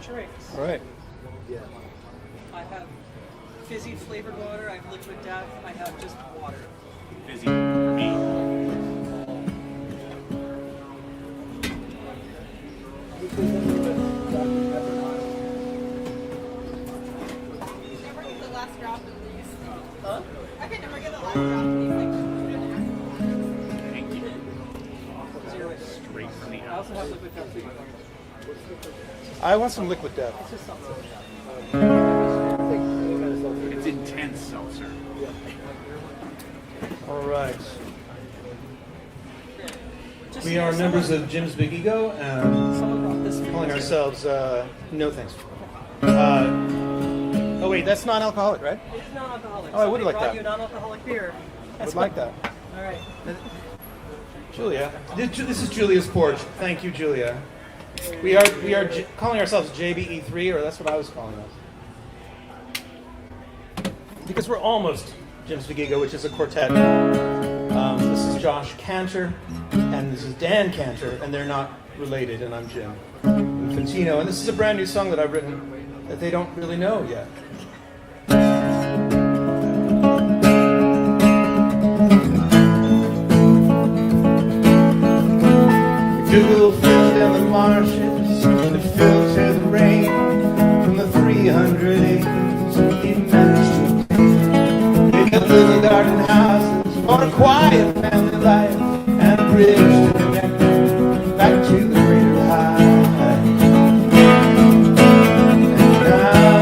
drinks. All right. I have fizzy flavored water, I have liquid death, I have just water. Busy for me. Never get the last drop of these. Huh? I could never get the last drop of these. Thank you. Zero. Straight from the I house. also have liquid death too. I want some liquid death. It's just something. It's intense seltzer. All right. Just We are members of Jim's Big Ego, Someone brought this for calling me. ourselves, no thanks. Oh wait, that's non-alcoholic, right? It's non-alcoholic. Oh, I would Somebody like brought that. you a non-alcoholic beer. I would like that. All right. Julia. This is Julia's porch. Thank you, Julia. We are calling ourselves JBE3, or that's what I was calling us. Because we're almost Jim's Big Ego, which is a quartet. This is Josh Cantor, and this is Dan Cantor, and they're not related, and I'm Jim Infantino. And this is a brand new song that I've written that they don't really know yet. Google filled in the marshes to filter the rain from the 300 acres he managed to obtain. They built little garden houses for a quiet family life and a bridge to connect them back to the greater high. And now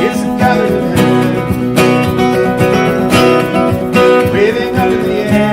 it's a gathered of heaven waving up in the air.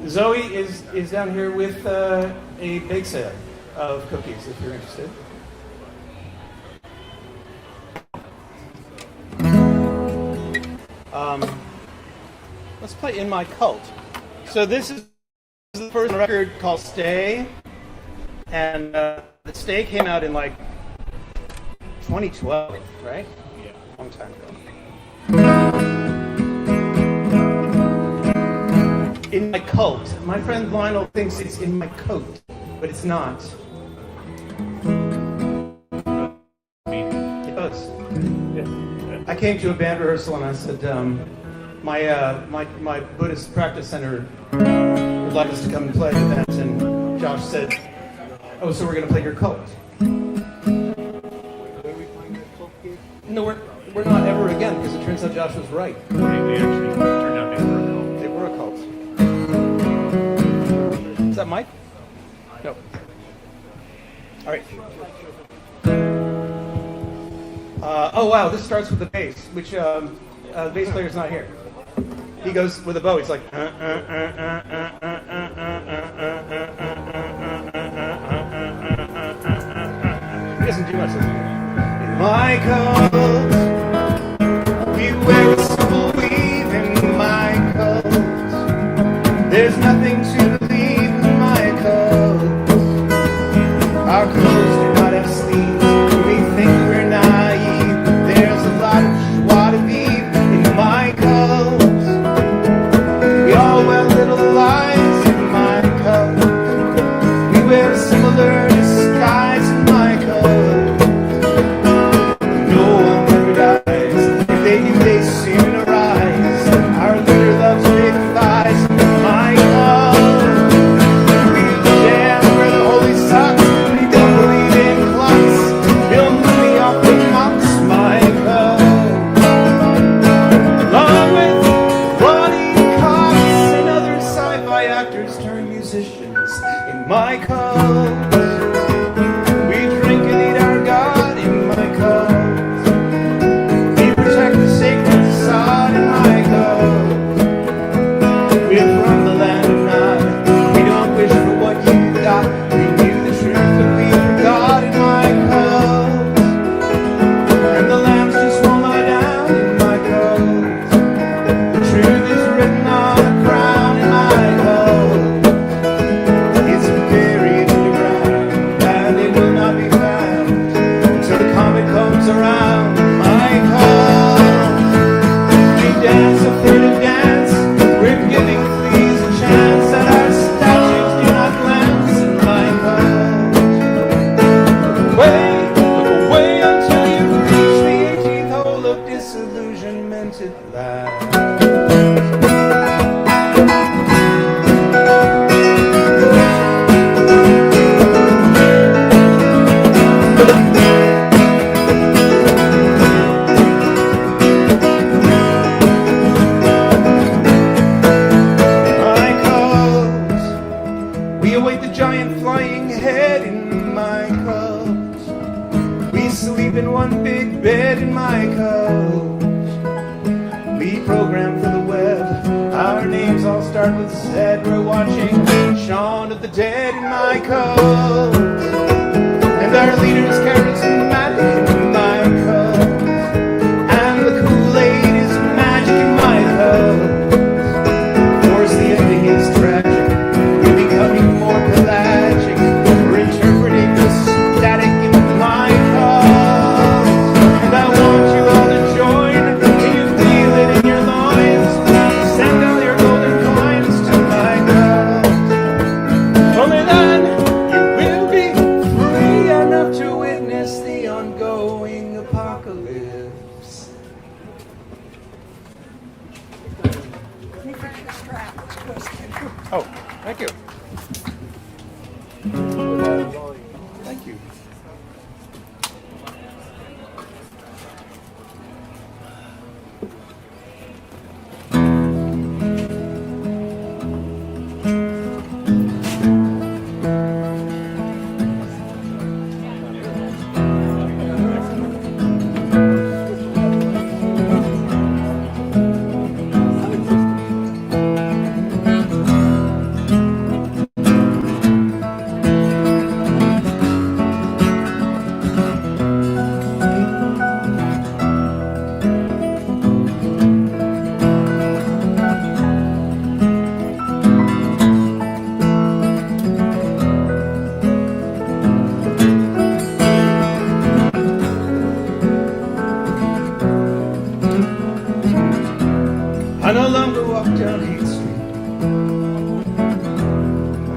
Zoe is down here with a bake sale of cookies, if you're interested. Let's play In My Cult. So this is the first record called Stay, and the Stay came out in like 2012, right? Yeah. Long time ago. In My Cult. My friend Lionel thinks it's In My Coat, but it's not. It does. I came to a band rehearsal and I said, my Buddhist practice center would like us to come and play with that, and Josh said, oh, so we're going to play your cult. No, we're not ever again, because it turns out Josh was right. They actually turned out they were a cult. They were a cult. Is that Mike? No. All right. Oh wow, this starts with the bass, which the bass player's not here. He goes with a bow. He's like. He doesn't do much. In my cult, we wear a simple weave. In my cult, there's nothing to believe. In my cult, our clothes do not have sleeves. We think we're naive. There's a lot of joie de vivre in my cult. We all wear little lies in my cult. We wear a similar disguise in my cult. No one ever dies. If they do, they soon arise. Our leader loves big thighs in my cult. We dance wear the holy socks. We don't believe in clocks. He'll move me off the mocks, my cult. Along with Ronnie Cox and other sci-fi actors turned musicians in my cult. We drink and eat our God in my cult. We protect the sacred sod in my cult. We're from the land of Nod. We don't wish for what you got. We knew the truth, but we forgot in my cult. And the lambs just won't lie down in my cult. The truth is written on a crown in my cult. It's buried underground, and it will not be found until the comet comes around. My cult, we dance a furtive dance. We're giving fleas a chance, and our statues do not glance in my cult. Look away until you reach the 18th hole of disillusionment at last. My cult, we await the giant flying head in my cult. We sleep in one big bed in my cult. We program for the web. Our names all start with Z. We're watching Shaun of the Dead in my cult. And our leader's charismatic in my cult. And the Kool-Aid is magic in my cult. Of course, the ending is tragic. We're becoming more pelagic. We're interpreting the static in my cult. And I want you all to join. Can you feel it in your loins? Send all your golden coins to my cult. Only then you will be free enough to witness the ongoing apocalypse. Let me fix your strap, which goes to. Oh, thank you. Thank you.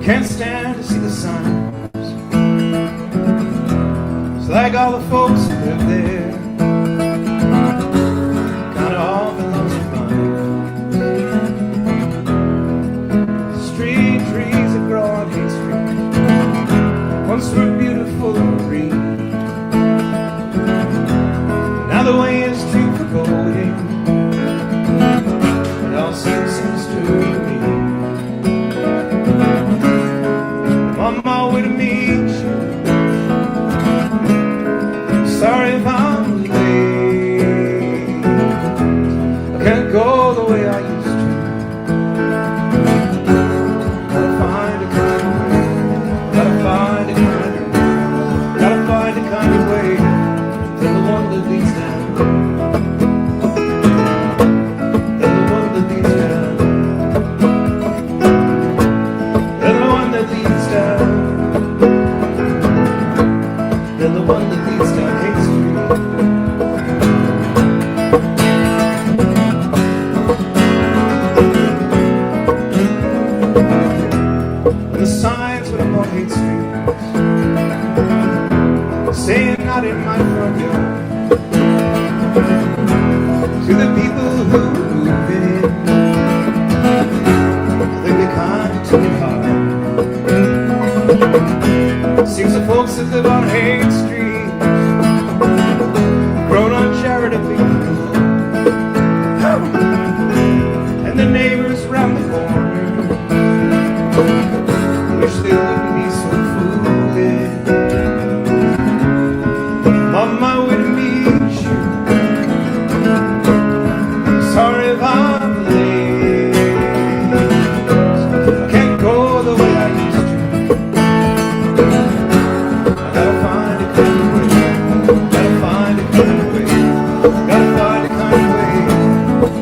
can't stand to see the signs. It's like all the folks who live there kind of all been lost their minds. Street trees that grow on Haight Street once were beautiful and green. Now the way is too foreboding. It all seems to me. I'm on my way to meet you. I'm sorry if I'm late. I can't go the way I used to. Gotta find a kind of way. Gotta find a kind of way. Gotta find a kind of way. Than the one that leads down. Than the one that leads down. Than the one that leads down. Than the one that leads down Haight Street. And the signs went up on Haight Street saying not in my front yard. To the people who move in, I think they kind of took it hard. Seems the folks that live on Haight Street grown uncharitably, and the neighbors round the corner wish they wouldn't be so foolish. On my way to meet you. Sorry if I'm late. I can't go the way I used to. I gotta find a kind of way. Gotta find a kind of way. Gotta find a kind of way.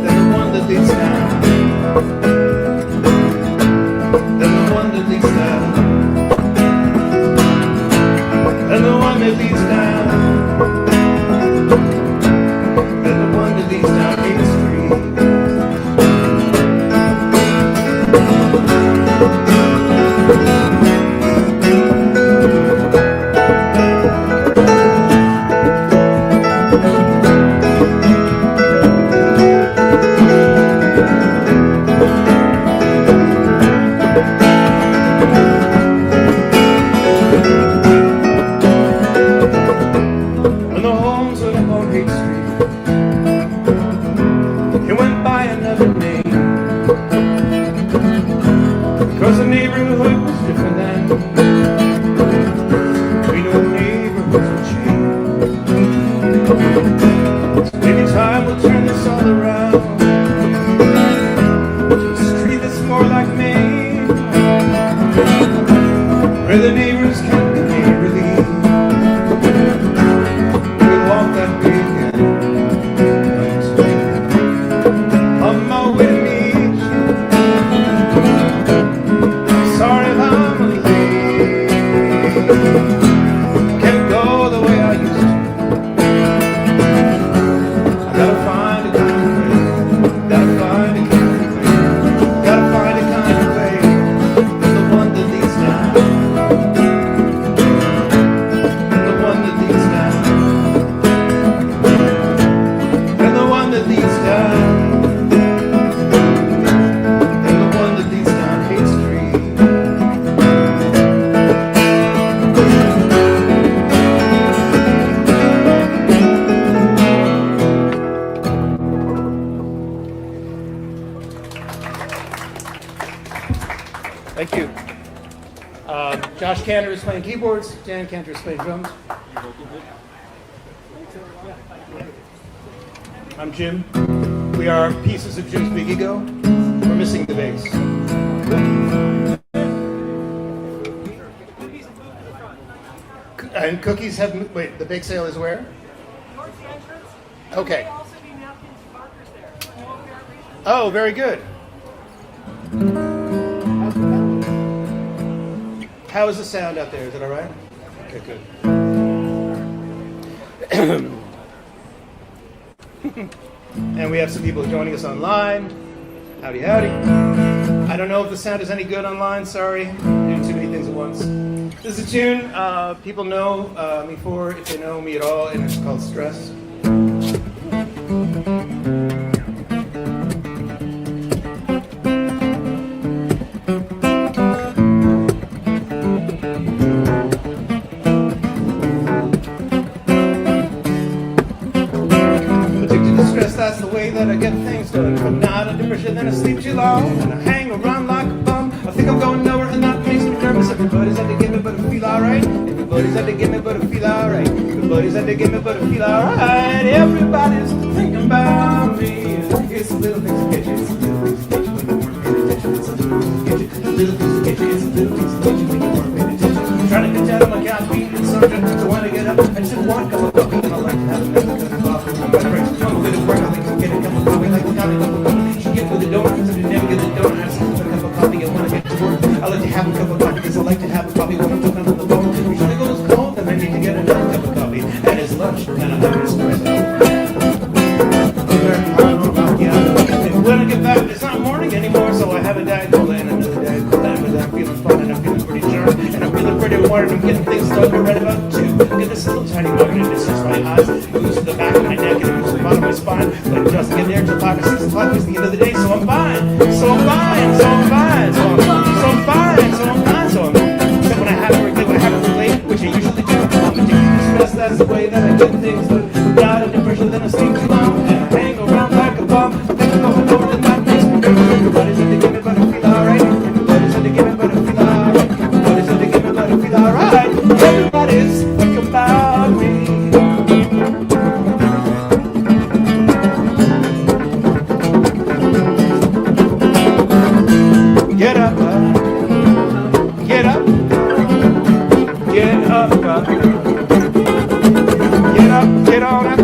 Than the one that leads down. Than the one that leads down. Than the one that leads down. Than the one that leads down Haight Street. When the homes went up on Haight Street, it went by another name, because the neighborhood was different then. We know neighborhoods will change. So maybe time will turn this all around to a street that's more like Maine, where the neighbors can be neighborly. We'll walk that way again. On my way to meet you. Sorry if I'm late. Can't go the way I used to. I gotta find a kind of way. Gotta find a kind of way. Gotta find a kind of way. Than the one that leads down. Than the one that leads down. Than the one that leads down. Than the one that leads down Haight Street. Thank you. Josh Cantor is playing keyboards. Dan Cantor is playing drums. I'm Jim. We are pieces of Jim's big ego. We're missing the bass. And cookies have... Wait, the bake sale is where? Towards the entrance. Okay. There will also be napkins and markers there. Oh, very good. How is the sound out there? Is it all right? Okay, good. And we have some people joining us online. Howdy, howdy. I don't know if the sound is any good online, sorry. I'm doing too many things at once. This is a tune people know me for, if they know me at all, and it's called Stress. That's the way that I get things done. If I'm not under pressure, then I sleep too long and I hang around like a bum. I think I'm going nowhere and that makes me nervous. Everybody's had to give me but I feel alright. Everybody's had to give me but I feel alright. Everybody's had to give me but I feel alright. Everybody's thinking about me. It's the little things that get you. It's the little things that get you when you weren't paying attention. It's the little things that get you. The little things that get you. It's the little things that get you when you weren't paying attention. I'm trying to get down on my couch, beating and surgeon. So when I get up, I just want a cup of coffee and I like to have a cup of coffee. I'm gonna break some with it work. I like to get a cup of coffee, like to have a cup of coffee. She get with the donut, because if you never get the donut, I just want a cup of coffee and when I get to work. I like to have a cup of coffee because I like to have a coffee when I'm talking on the phone. Usually it goes cold, then I need to get another cup of coffee. And it's lunch, and I'm having espresso. When I get back, it's not morning anymore, so I have a Diet Cola and another Diet Cola. And I'm feeling fun and I'm feeling pretty sharp. And I'm feeling pretty warm and I'm getting things started right about 2. Get this little tiny mug and it just hurts my eyes. It moves to the back of my neck and it moves to the bottom of my spine. But it doesn't get there till 5 or 6 o'clock. It's the end of the day, so I'm fine. So I'm fine, so I'm fine, so I'm fine, so I'm fine, so I'm except when I have it late, when I have it late, which I usually do. I'm addicted to stress, that's the way that I get things done. Without a depression, then I sleep too long. And I hang around like a bum. I think I'm going over and that makes me nervous. Everybody's had to give me but I feel alright. Everybody's had to give me but I feel alright. Everybody's had to give me but I feel alright. Everybody's thinking about me. Get up, get up, get up, get up, get on up,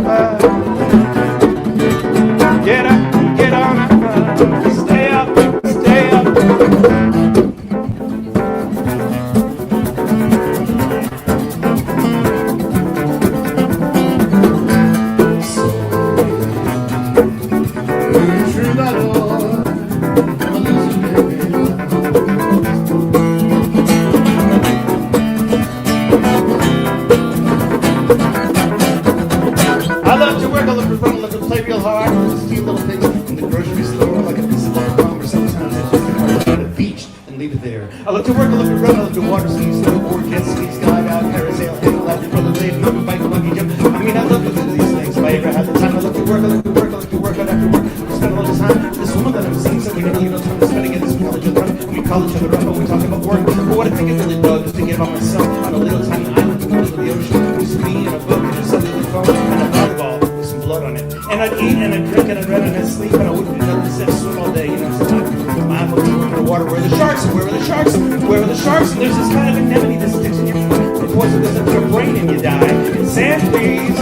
get up, get on up, stay up, stay up. Through my door, I'm a loser, baby. I love to work, I love to run, I love to play real hard. I love to see little things in the grocery store, like a piece of bomb or sometimes I just on a beach and leave it there. I love to work, I love to run, I love to water ski, snowboard, jet ski, skydive, parasail, hang left, rollerblade, motorbike, bungee jump. I mean, I love to do these things. If I ever have the time, I love to work, I love to work, I love to work, I love to work. We spend a lot of time with this woman that I'm seeing, so we never leave no time to spend against we call each other up, and we call each other up, and we talk about work. But what I think it really does is to get by myself on a little tiny island in the middle of the ocean, with me and a book and a cellular phone and a volleyball with some blood on it. And I'd eat and I'd drink and I'd run and I'd sleep and I wouldn't do nothing except swim all day, you know. So my eyes would look in the water. Where are the sharks? Where are the sharks? Where are the sharks? And there's this kind of anemone that sticks in your foot. The poison goes into your brain and you die. And sand, please.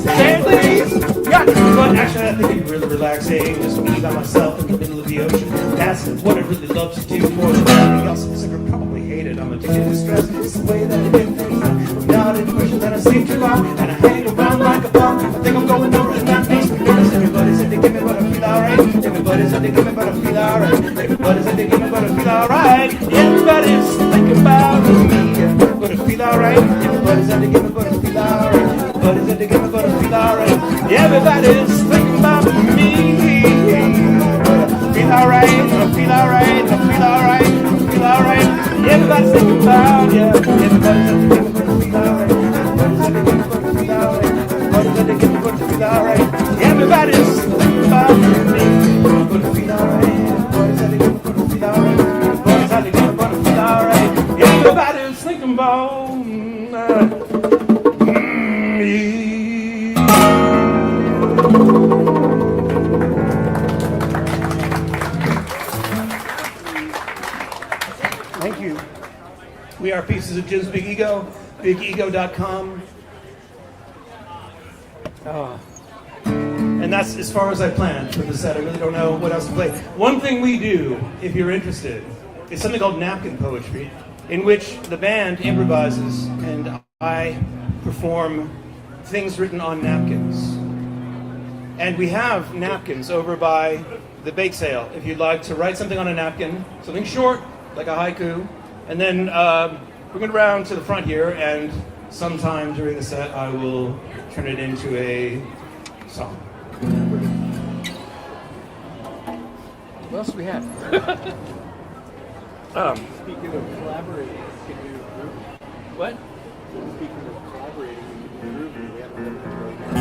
Sand, please. Yeah. But actually, I think it'd be really relaxing. Just me by myself in the middle of the ocean. That's what I really love to do more than anything else. Except I probably hate it. I'm addicted to stress. It's the way that I get things done. Without any pressure, then I sleep too long. And I hang around like a bum. I think I'm going over and that makes me nervous. Everybody's had to give me but I feel alright. Everybody's had to give me but I feel alright. Everybody's had to give me but I feel alright. Everybody's thinking about me. But I feel alright. Everybody's had to give me but I feel alright. Everybody's had to give me but I feel alright. Everybody's thinking about me. But I feel alright. I feel alright. I feel alright. I feel alright. Everybody's thinking about you. Everybody's had to give me but I feel alright. Everybody's had to give me but I feel alright. Everybody's had to give me but I feel alright. Everybody's thinking about me. But I feel alright. Everybody's had to give me but I feel alright. Everybody's had to give me but I feel alright. Everybody's thinking about me. Thank you. We are pieces of Jim's Big Ego, bigego.com. And that's as far as I planned for the set. I really don't know what else to play. One thing we do, if you're interested, is something called napkin poetry, in which the band improvises and I perform things written on napkins. And we have napkins over by the bake sale. If you'd like to write something on a napkin, something short, like a haiku, and then we're going to round to the front here, and sometime during the set, I will turn it into a song. What else do we have? Speaking of collaborating, can you group? What? Speaking of collaborating, can you group? We haven't done that right now.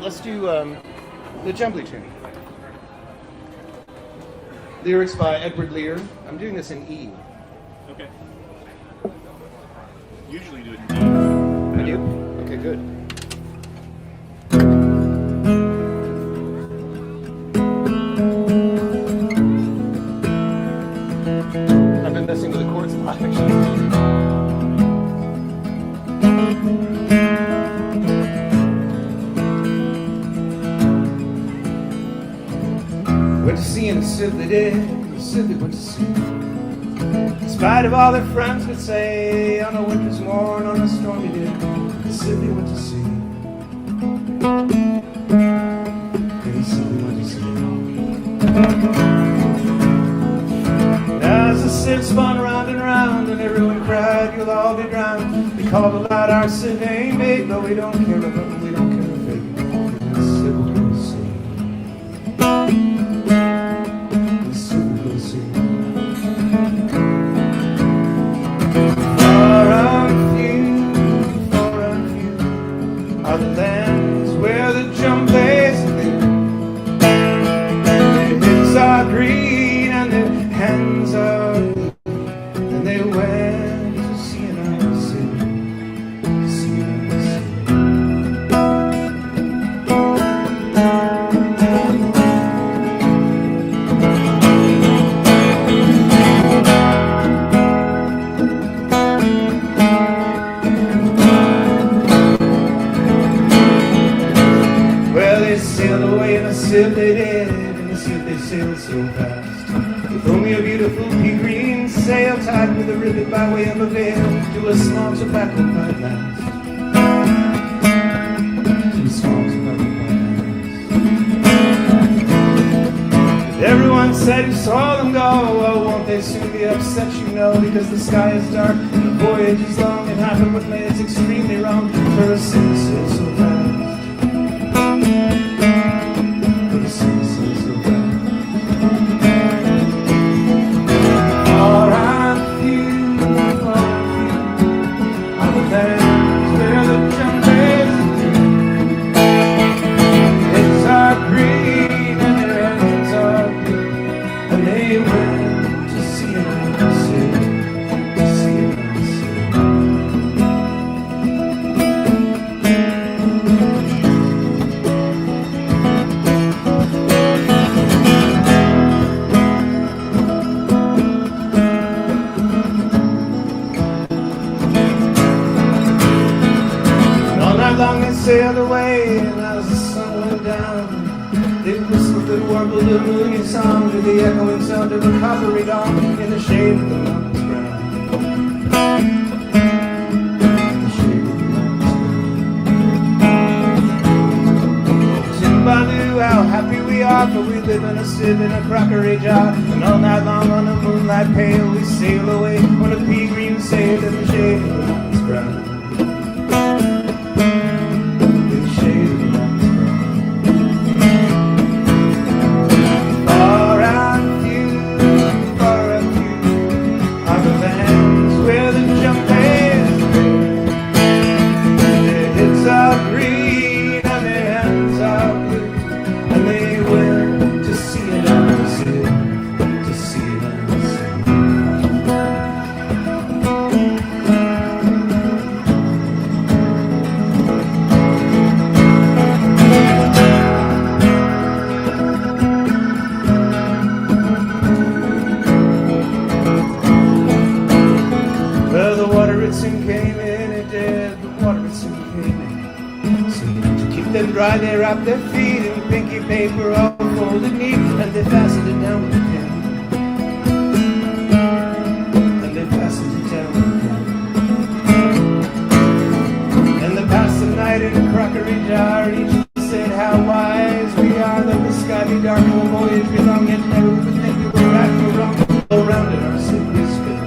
Let's do the Jumbly tune. Lyrics by Edward Lear. I'm doing this in E. Okay. Usually do it in D. I do? Okay, good. I've been messing with the chords a lot, actually. Went to sea in the Sibley did, the Sibley went to sea. In spite of all their friends would say, on a winter's morn, on a stormy day, the Sibley went to sea. The Sibley went to sea. And as the ship spun round and round, and everyone cried, you'll all be drowned. We called aloud our Sydney mate, but we don't care about them, we don't care about fate. The Sibley went to sea. Are the lands where the jumblies live. Their hips are green and their hands are blue, and they went to sea and our sea, sea and our sea. Sailed away in a ship they did, and the ship they sailed so fast. With only a beautiful pea green sail tied with a ribbon by way of a veil to a small tobacco pipe mast. To a small tobacco pipe mast. Everyone said who saw them go, oh, won't they soon be upset, you know, because the sky is dark and the voyage is long, and half of what made it's extremely wrong for a ship to sail so fast. Sailed away, and as the sun went down, they whistled and warbled a moony song to the echoing sound of a coppery dawn in the shade of the mountain's ground. In the shade of the mountain's ground. Timbanu, how happy we are, for we live in a sieve in a crockery jar, and all night long on a moonlight pale we sail away on a pea green sail in the shade of the mountain's ground. Dry, they wrapped their feet in pinky paper all folded neat, and they fastened it down with a pin. And they fastened it down with a pin. And they passed it mockery jar. Each said how wise we are, though the sky be dark and the voyage be long, yet never we would think we were right or wrong. All round in our city spirit.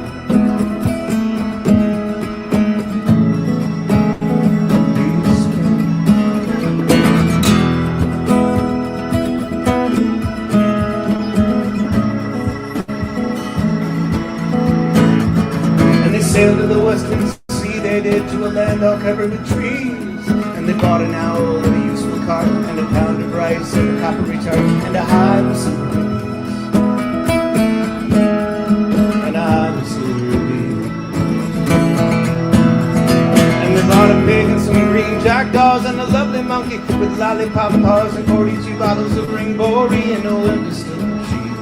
Sailed to the western sea, they did, to a land all covered with trees. And they bought an owl and a useful cart, and a pound of rice, and a coppery tart, and a hive of silver bees. And a hive of silver bees. And they bought a pig and some green jackdaws, and a lovely monkey with lollipop paws, and 42 bottles of ring-bory, and no one to still cheese.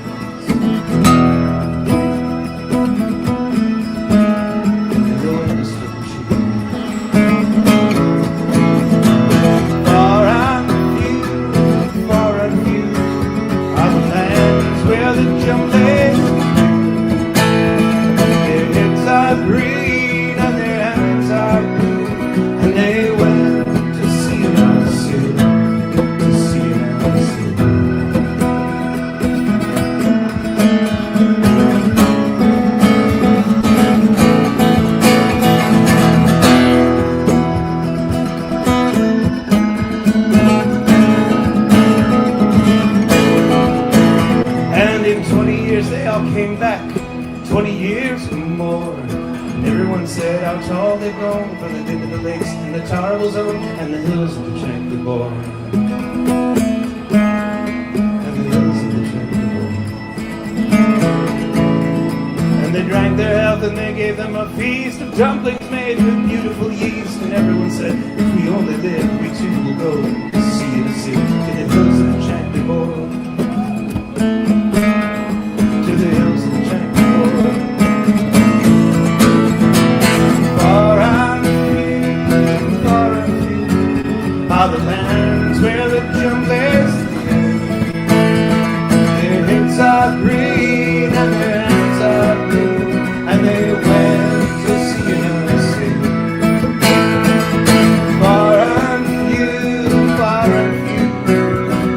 Green and their hands are blue, and they went to see us, to see us. And in 20 years they all came back, 20 years or more. Everyone said how tall they'd grown, from the dip of the lakes and the Tarble zone and the hills of the Chancellor Boy. And the hills of the Chancellor Boy. And they drank their health and they gave them a feast of dumplings made with beautiful yeast. And everyone said, if we only live, we too will go to see the sea, to the hills of the Chancellor Boy. To the hills of the Chancellor Boy. Are the lands where the jumblies live. Their heads are green and their hands are blue, and they went to see another city. Far and few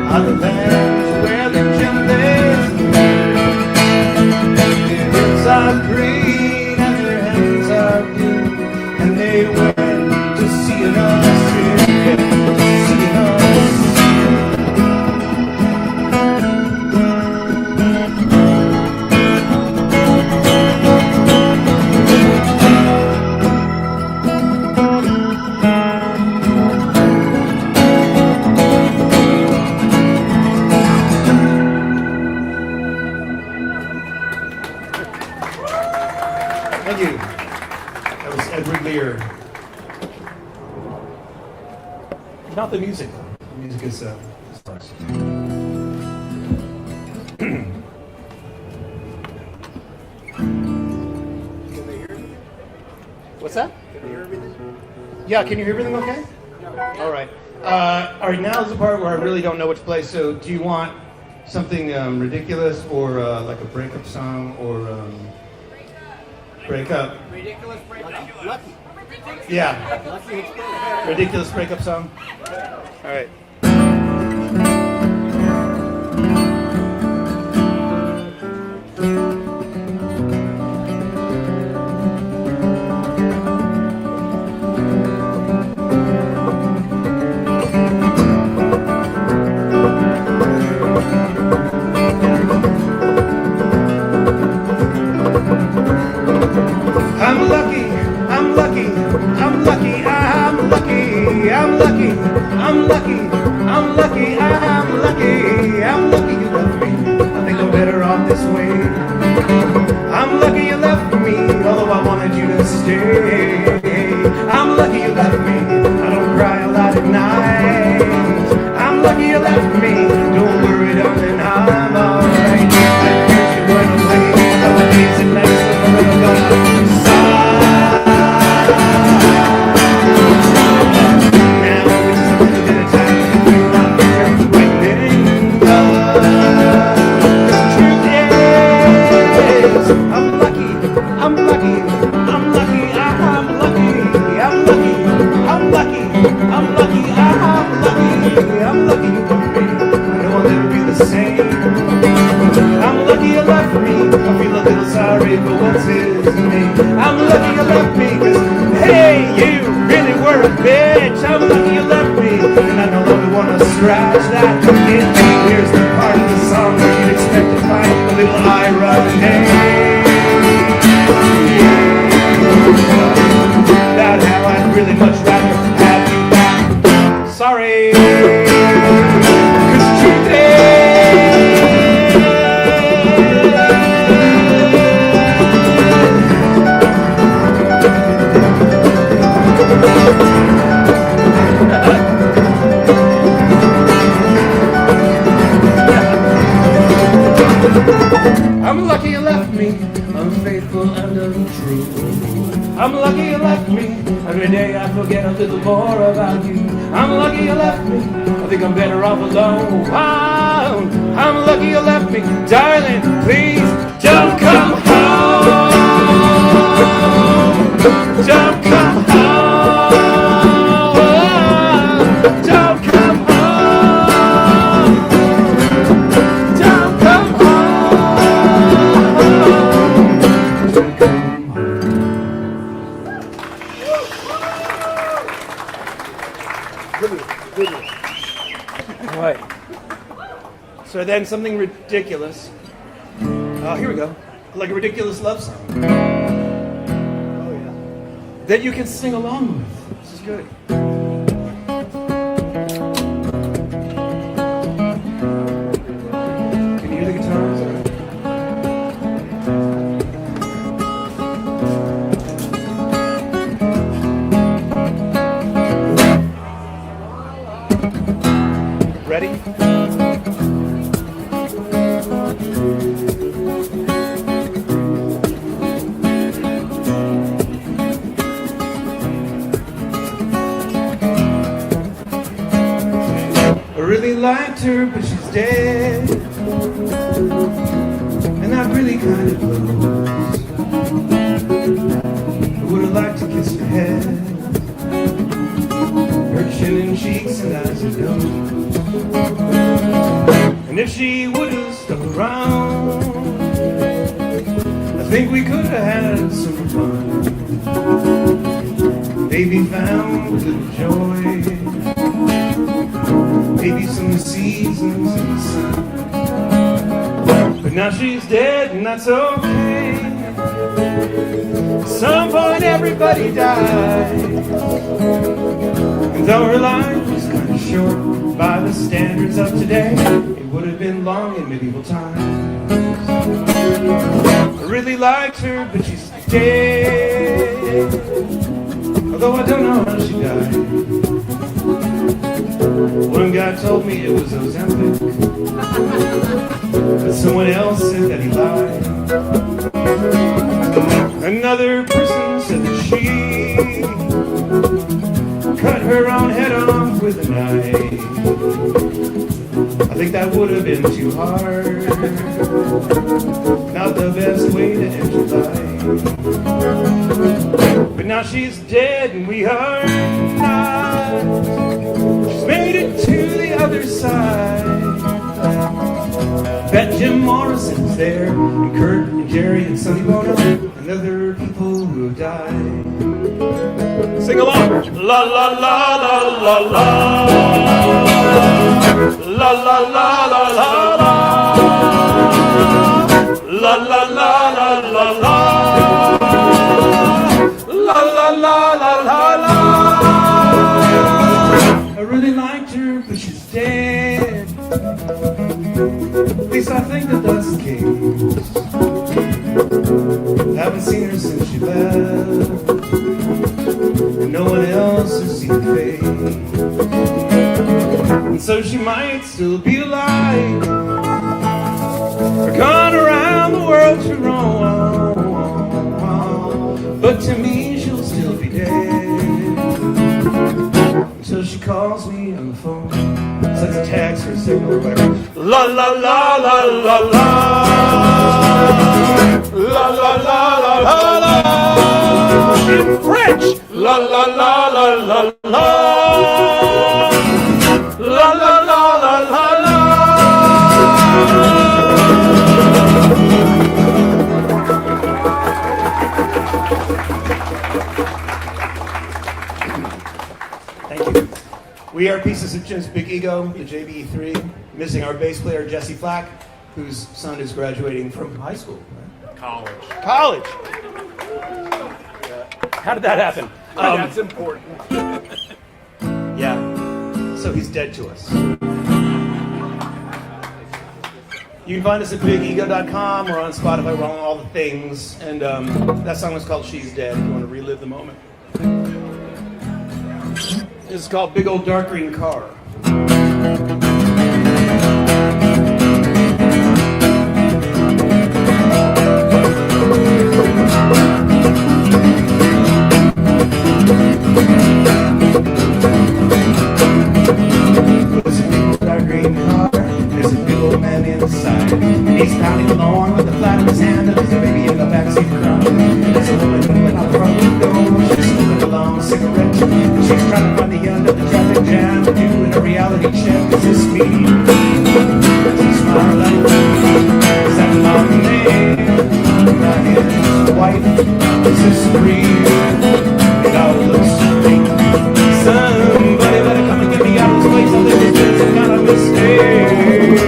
are the lands where the jumblies live. Their heads are green and their hands are blue, and they went to see another city. Thank you. That was Edward Lear. Not the music. The music is nice. Can they hear me? What's that? Can they hear everything? Yeah, can you hear everything okay? All right. All right, now is the part where I really don't know what to play. So do you want something ridiculous or like a breakup song or breakup? Ridiculous breakup. Lucky. Yeah. Lucky. Ridiculous breakup song? All right. I'm lucky, I'm lucky, I'm lucky, I'm lucky, I'm lucky, I'm lucky, I'm lucky, I'm lucky, I'm lucky you left me. I think I'm better off this way. I'm lucky you left me, although I wanted you to stay. I'm lucky you left me, I don't cry a lot at night. I'm lucky you left me, don't worry darling, I'm alright. I guess you're going away, all the days and nights when we're gonna I'm lucky, I'm lucky, same. I'm lucky you left me. I feel a little sorry for what's his name. I'm lucky you left me, 'cause hey, you really were a bitch. I'm lucky you left me, and I no longer wanna scratch that itch. Here's the part of the song where you'd expect to find a little irony. About how I'd really much rather have you back. Sorry, 'cause the truth is, I'm lucky you left me, unfaithful and untrue. I'm lucky you left me, every day I forget a little more about you. I'm lucky you left me, I think I'm better off alone. I'm lucky you left me, darling, please don't come home. Don't come home. Don't come home. Don't come home. Don't come All right. So then something ridiculous. Here we go. Like a ridiculous love song. Oh yeah. That you can sing along with. This is good. Can you hear the guitars? Ready? I really liked her, but she's dead. And I really kind of close. I would have liked to kiss her head, her chin and cheeks and eyes and nose. And if she would have stuck around, I think we could have had some fun. Maybe found a little joy, maybe some seasons in the sun. But now she's dead and that's okay. At some point everybody dies. And though her life was kind of short by the standards of today, it would have been long in medieval times. I really liked her, but she's dead. Although I don't know how she died. One guy told me it was Ozempic, but someone else said that he lied. Another person said that she cut her own head off with a knife. I think that would have been too hard, not the best way to end your life. But now she's dead and we are not. She's made it to the other side. Bet Jim Morrison's there, and Kurt and Jerry and Sonny Bono, and other people who have died. Sing along. La la la la la la. La la la la la la. La la la la la la. La la la la la la. I really liked her, but she's dead. At least I think that that's the case. Haven't seen her since she left, and no one else has seen her face. And so she might still be alive, or gone around the world to roam. But to me she'll still be dead, until she calls me on the phone, sends a text or a signal or whatever. La la la la la la. La la la la la la. In French. La la la la la la. La la la la la la. pieces of Jim's Big Ego, the JBE3, missing our bass player Jesse Flack, whose son is graduating from high school. Right? College. How did that happen? That's important. Yeah. So he's dead to us. You can find us at bigego.com or on Spotify. We're on all the things. And that song was called She's Dead, if you want to relive the moment. This is called Big Old Dark Green Car. There's a big old dark green car. There's a big old man inside. He's pounding along with the flat in his hand, and there's a baby in the backseat crying. There's a woman moving out the front window. She's smoking a long cigarette. She's trying to find the end of the traffic jam, doing a reality check. Is this me? Is this my life? Is that my man? My his wife? Is this real? It all looks fake. Somebody better come and get me out of this place. I think it's been some kind of mistake.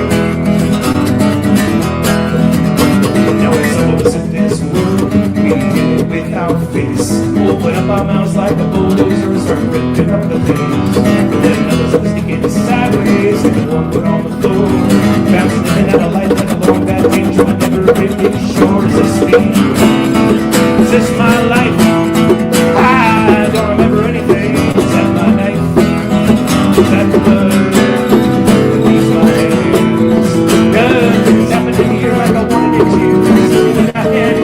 Now when some of us in this world, we get it with our face. Open up our mouths like a bulldozer and start ripping up the things. But then others of us thinking sideways, like the one put on the floor. Bouncing in and out of life like a long bad danger, but never really sure. Is this me? Is this my life? I don't remember anything. Is that my knife? Is that the blood? These my hands. Nothing's happening here like I wanted it to. But I had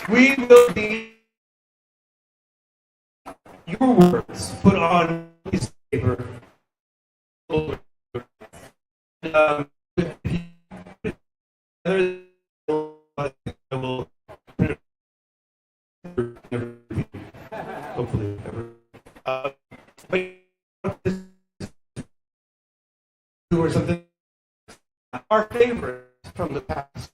we will be your words put on piece of paper. Hopefully, or something. Our favorites from the past.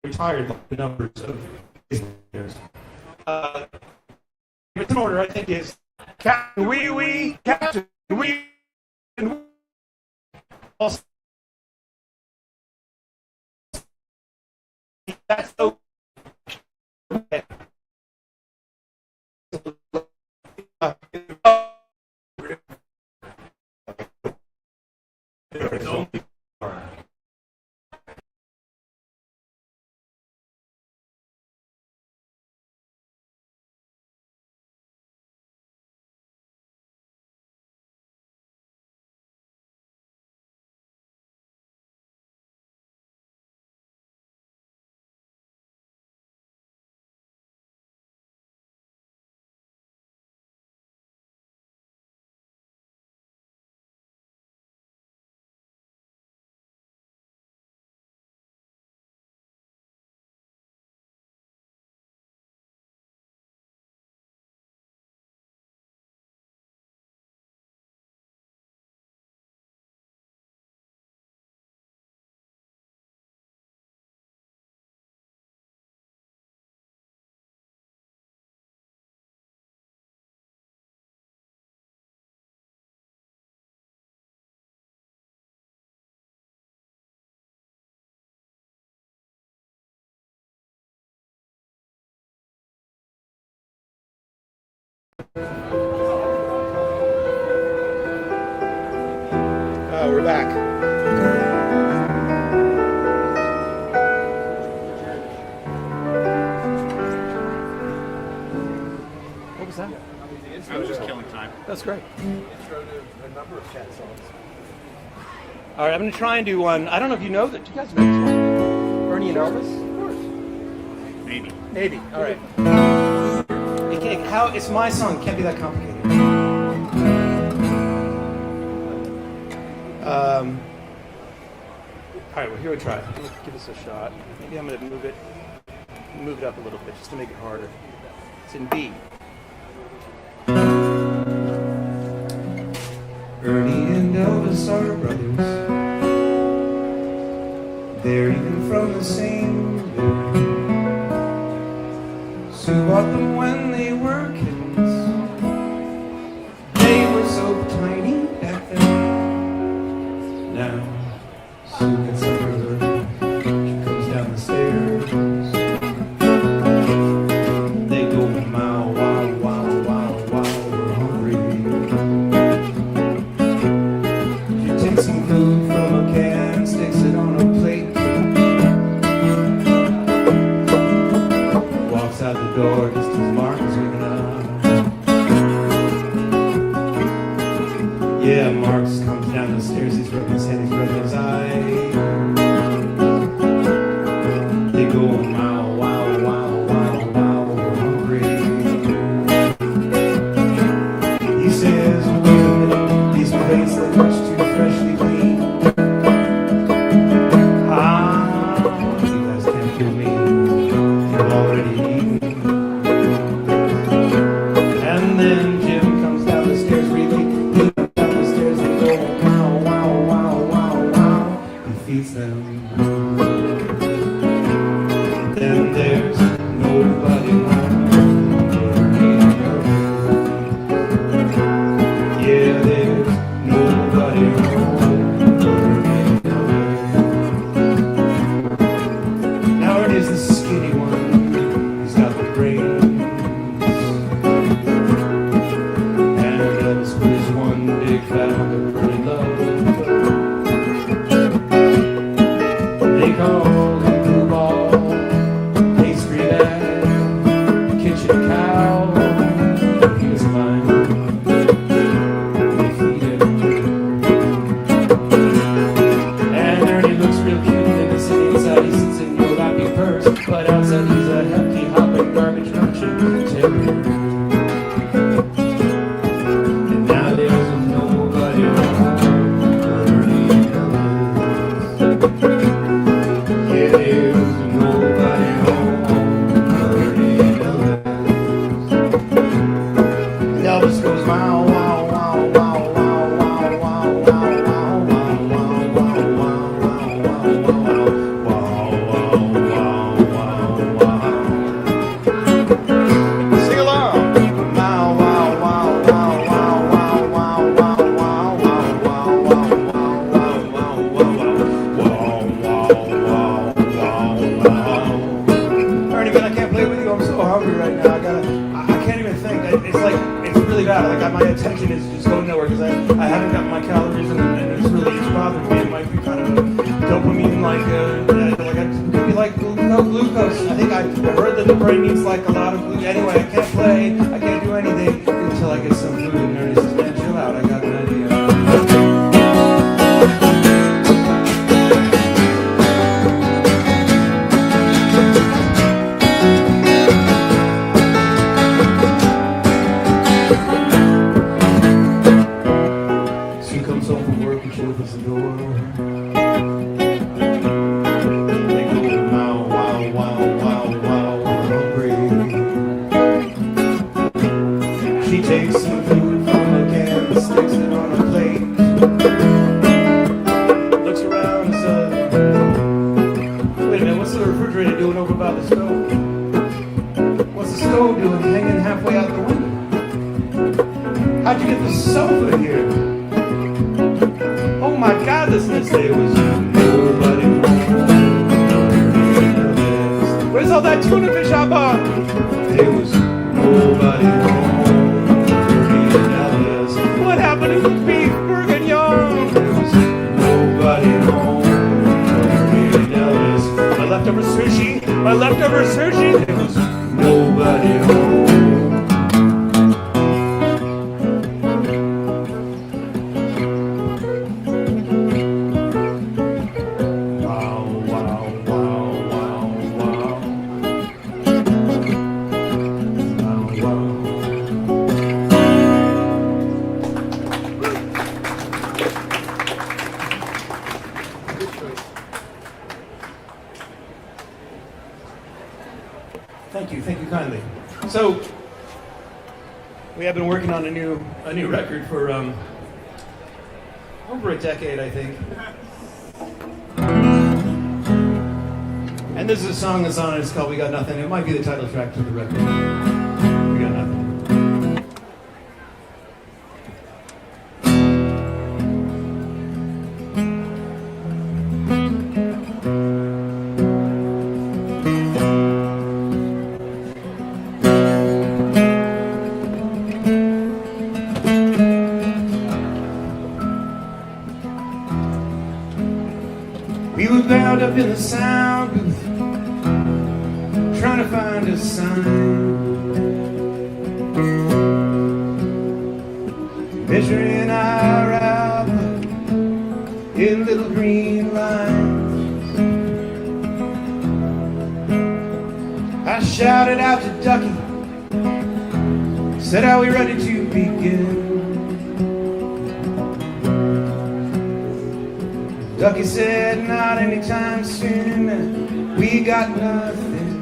Retired the numbers of years. It's in order, I think, is Captain WE, Captain WE, also that's so We're back. What was that? I was just killing time. That's great. Intro to a number of chat songs. All right, I'm going to try and do one. I don't know if you know that. Do you guys know this one? Bernie and Elvis? Of course. Maybe. Maybe. All right. It's my song. It can't be that complicated. All right, well, here we try. Let's give this a shot. Maybe I'm going to move it up a little bit just to make it harder. It's in B. Ernie and Elvis are brothers. They're even from the same village. Sue bought them when they were kittens. They were so tiny back then. Now Sue gets up early. She comes down the stairs. They go wow, wow, wow, wow, wow, we're hungry. She takes some food from a can, sticks it on a plate. Walks out the door just as Mark is waking up. Yeah, Marks comes down the stairs, he's rubbing his head, he's rubbing his eye. They go wow, wow, wow, wow, wow, we're hungry. He says, wait a minute, these plates look much too freshly clean. Ah, you guys can't fool me, you've already eaten. And then Jim comes down the stairs, really, he comes down the stairs and go wow, wow, wow, wow, wow. He feeds them. Then there's nobody home. Yeah, there's nobody home. Now Ernie's the skinny one. He's got the brains. And Elvis put his one big fat hunk of pretty love. They call him Blue Ball, pastry bag, kitchen cow. He was fine. They feed him. And Ernie looks real cute and innocent inside. He sits in your lappy purse, but outside he's a hefty, hopping, garbage crunching terrier. And now there's nobody home. Ernie and Elvis. Yeah, there's nobody home. Ernie and Elvis. And Elvis goes wow, wow, wow, wow, wow, wow, wow, wow, wow, wow, wow, wow, wow, wow, wow. Sing along. Wow, wow, wow, wow, wow, wow, wow, wow, wow, wow, wow, wow, wow, wow, wow, wow. Ernie, man, I can't play with you. I'm so hungry right now. I can't even think. It's like, it's really bad. Like, my attention is just going nowhere because I haven't gotten my calories and it's bothering me. It might be kind of a dopamine, it could be like no glucose. I think I heard that the brain needs like a lot of glucose. Anyway, I can't play. I can't do anything until I get some food. And Ernie says, man, chill out. I got an idea. Sue comes home from work and she opens the door. They go wow, wow, wow, wow, wow, we're hungry. She takes some food from a can and sticks it on a plate. Looks around and says, wait a minute, what's the refrigerator doing over by the stove? What's the stove doing hanging halfway out the window? How'd you get the sofa here? Oh my God, this day was nobody home. Where's all that tuna fish I bought? There was nobody home. My leftover sushi, there was nobody home. Wow, wow, wow, wow, wow. Wow, wow. Thank you kindly. So, we have been working on a new record for over a decade, I think. And this is a song that's on it. It's called "We Got Nothing." It might be the title track to the record. We got nothing. We were bound up in the sound booth, trying to find a sign, measuring our output in little green lines. I shouted out to Ducky, said, "Are we ready to begin?" Ducky said, "Not anytime soon, we got nothing.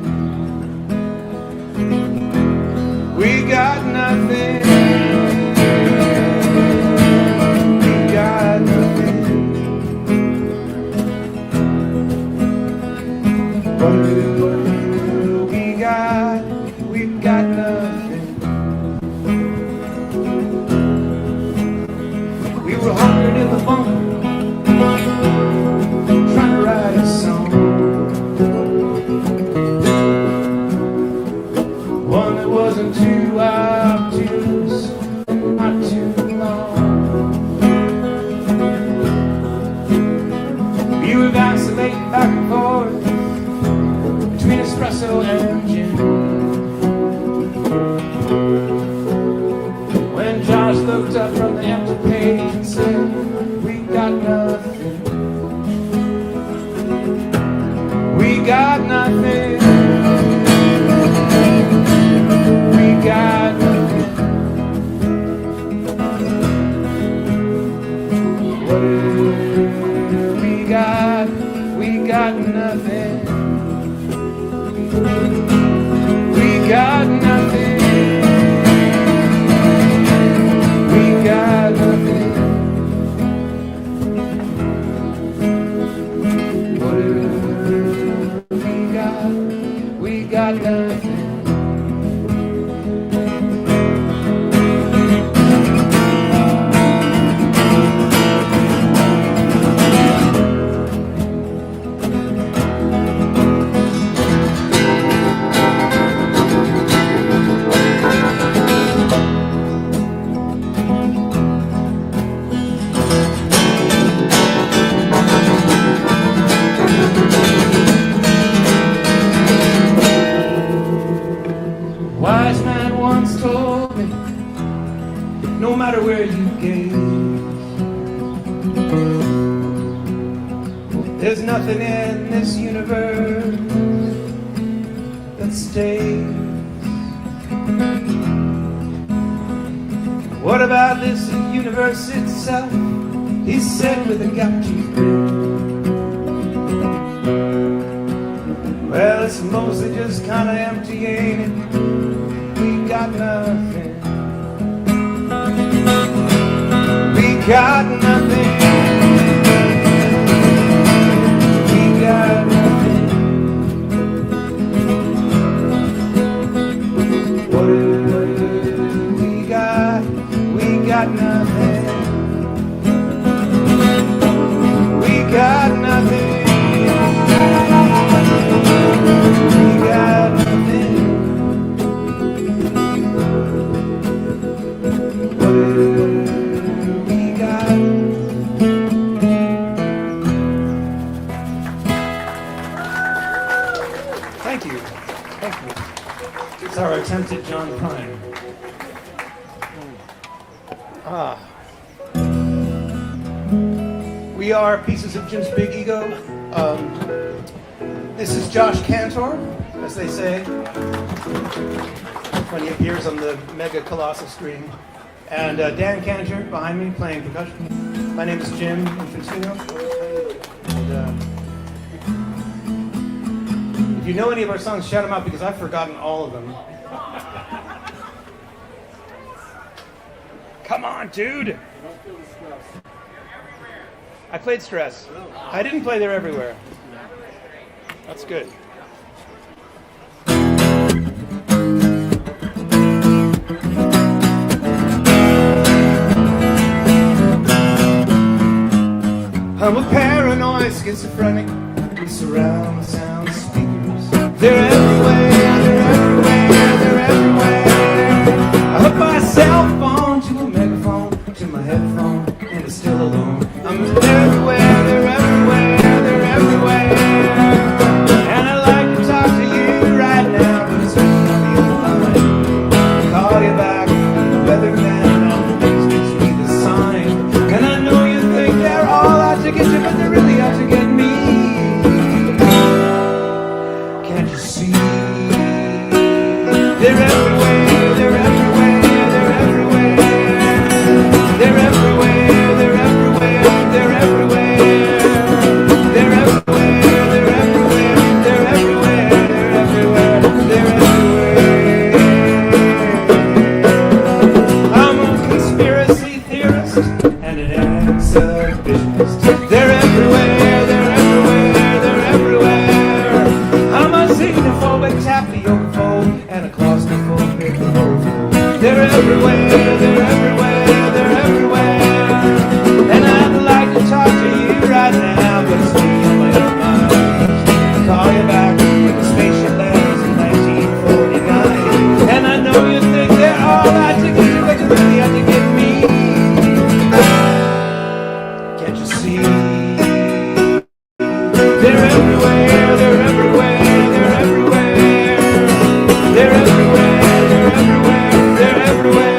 We got nothing. We got nothing. What do we got? We got nothing." We were hunkered in the bunker, trying to write a song, one that wasn't too obtuse, not too long. We were vacillating back and forth between espresso and gin, when Josh looked up from the empty page and said, "We got nothing. We got nothing. We got nothing. What do we got? We got nothing. We got nothing. We got nothing. What do we got nothing. Wise man once told me, no matter where you gaze, there's nothing in this universe that stays. What about this universe itself? He said with a gap-toothed grin. Well, it's mostly just kinda empty, ain't it? We got nothing. We got nothing. We got nothing. What do we got? We got nothing. We got nothing. We got nothing. What do we got? We are Pieces of Jim's Big Ego. This is Josh Cantor, as they say, when he appears on the mega colossal screen. And Dan Cantor behind me playing percussion. My name is Jim Infantino. And, if you know any of our songs, shout them out because I've forgotten all of them. Come on, dude! I played Stress. I didn't play They're Everywhere. That's good. I'm a paranoid schizophrenic. We surround the sound speakers. They're everywhere, they're everywhere, they're everywhere. I hook my cell phone to a megaphone, to my headphone, and it's still alone. I'm everywhere, they're everywhere, they're everywhere. And I'd like to talk to you right now, but it's written on the other line. I'll call you back, the weatherman on the things gives me the sign. And I know you think they're all out to get you, but they're really out to get me. Can't you see? They're everywhere, they're everywhere, they're everywhere. They're everywhere, they're everywhere, they're everywhere. They're everywhere, they're everywhere, they're everywhere, they're everywhere, they're everywhere. I'm a conspiracy theorist and an exhibitionist. They're everywhere, they're everywhere, they're everywhere. I'm a xenophobic tapioca-phobe and a claustrophobic horror. They're everywhere, they're everywhere, they're everywhere. And I'd like to talk to you right now, but it's me on my own mind. I'll call you back when the spaceship lands in 1949. And I know you think they're all out to get you, but you're really out to get me. Can't you see? They're everywhere, they're everywhere, they're everywhere. They're everywhere, they're everywhere, they're everywhere.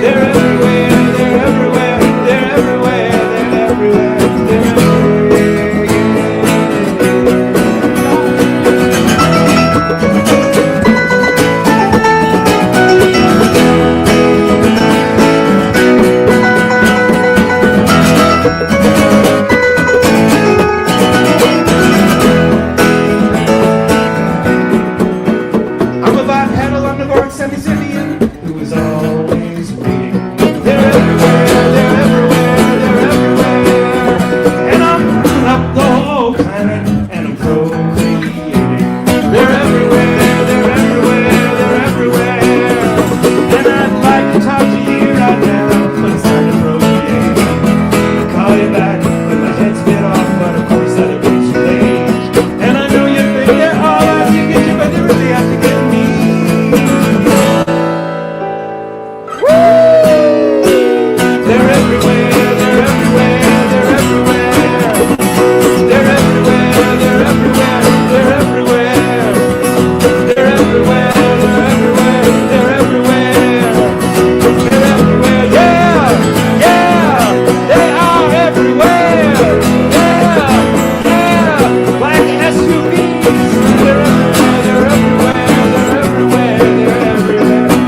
They're everywhere, they're everywhere, they're everywhere, they're everywhere, they're I'm a bipedal underborn semi-Scythian who is always reading. They're everywhere, they're everywhere, they're everywhere. And I'm pulling up the whole planet and I'm procreating. They're everywhere, they're everywhere, they're everywhere. And I'd like to talk to you right now, but it's time to procreate. I'll call you back when my head's bit off, but of course that'll be too late. And I know you think they're all out to get you, but they really have to get me. They're everywhere, they're everywhere, they're everywhere. They're everywhere, they're everywhere, they're everywhere. They're everywhere, they're everywhere, they're everywhere. They're everywhere, yeah, yeah. They are everywhere, yeah, yeah. Like SUVs, they're everywhere, they're everywhere, they're everywhere, they're everywhere, they're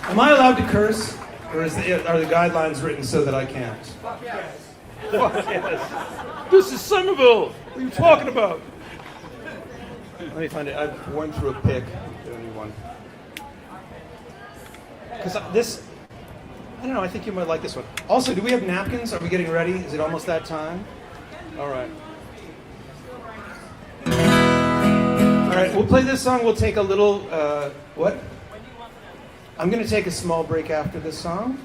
Am I allowed to curse, or are the guidelines written so that I can't? Fuck yes. This is Somerville. What are you talking about? Let me find it. I've worn through a pick. The only one. Because this, I don't know. I think you might like this one. Also, do we have napkins? Are we getting ready? Is it almost that time? All right. All right. We'll play this song. We'll take a little. What? I'm going to take a small break after this song.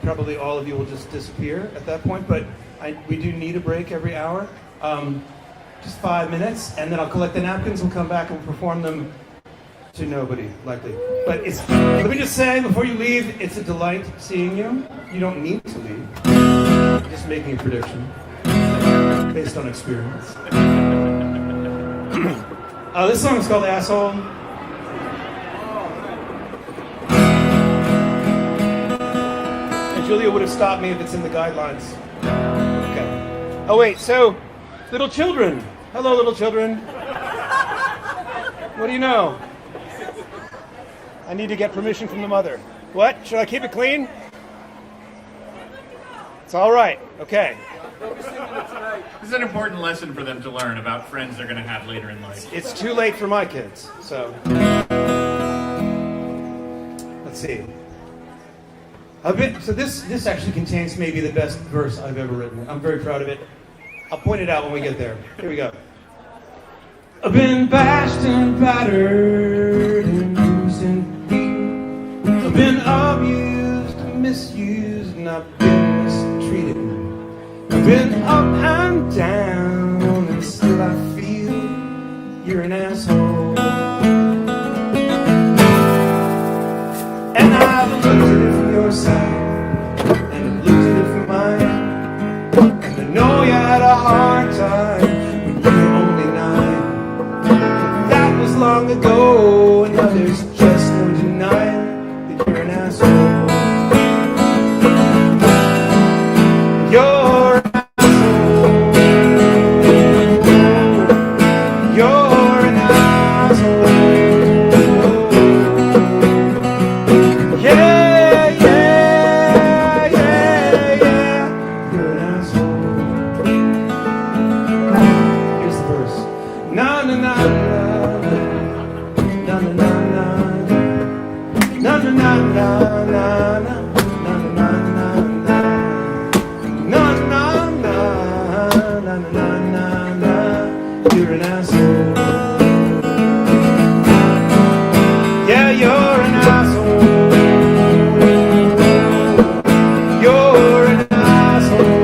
Probably all of you will just disappear at that point, but we do need a break every hour. Just 5 minutes, and then I'll collect the napkins, we'll come back and perform them to nobody, likely. But let me just say, before you leave, it's a delight seeing you. You don't need to leave. Just making a prediction based on experience. This song is called Asshole. And Julia would have stopped me if it's in the guidelines. Okay. Oh wait, so, little children. Hello, little children. What do you know? I need to get permission from the mother. What? Should I keep it clean? It's all right. Okay. This is an important lesson for them to learn about friends they're going to have later in life. It's too late for my kids, so. Let's see. So this actually contains maybe the best verse I've ever written. I'm very proud of it. I'll point it out when we get there. Here we go. I've been bashed and battered and bruised and beaten. I've been abused and misused and I've been mistreated. I've been up and down and still I feel you're an asshole. And I've looked at it from your side and I've looked at it from mine. And I know you had a hard time when you were only 9. But that was long ago, and now there's just no denying that you're an asshole. You're an asshole. You're an asshole. Yeah, yeah, yeah, yeah. You're an asshole. Here's the verse. Na na na na na na na na na na na na na na. You're an asshole. Yeah, you're an asshole. You're an asshole.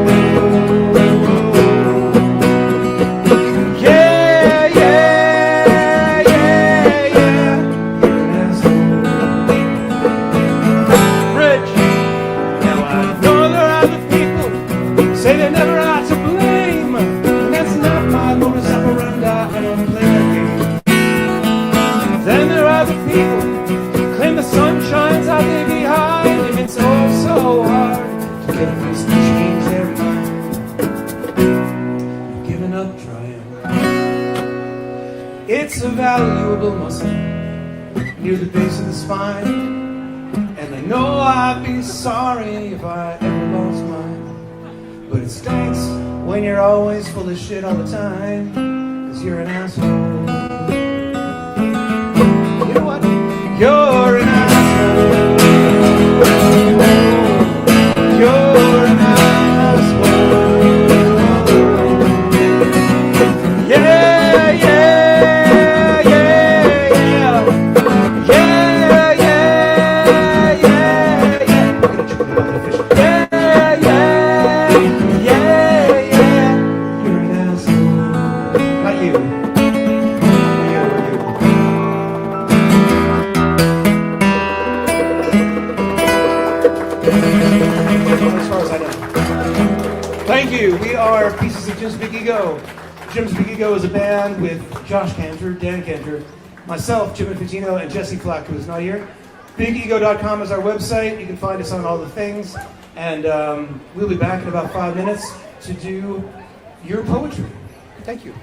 Yeah, yeah, yeah, yeah. You're an asshole. Rich. Now I know there are other people say they never are to blame. And that's not my modus operandi. I don't play that game. Then there are other people who claim the sun shines out there behind, and it's all so hard to get a face to change their mind. You've given up trying. It's a valuable muscle near the base of the spine, and I know I'd be sorry if I ever lost mine. But it stinks when you're always full of shit all the time, 'cause you're an asshole. You know what? You're an asshole. You're an asshole. Yeah, yeah, yeah, yeah. Yeah, yeah, yeah, yeah. Yeah, yeah, yeah, yeah. You're an asshole. Not you. As far as I know. Thank you. We are Pieces of Jim's Big Ego. Jim's Big Ego is a band with Josh Cantor, Dan Cantor, myself, Jim Infantino, and Jesse Flack, who is not here. BigEgo.com is our website. You can find us on all the things. And we'll be back in about 5 minutes to do your poetry. Thank you.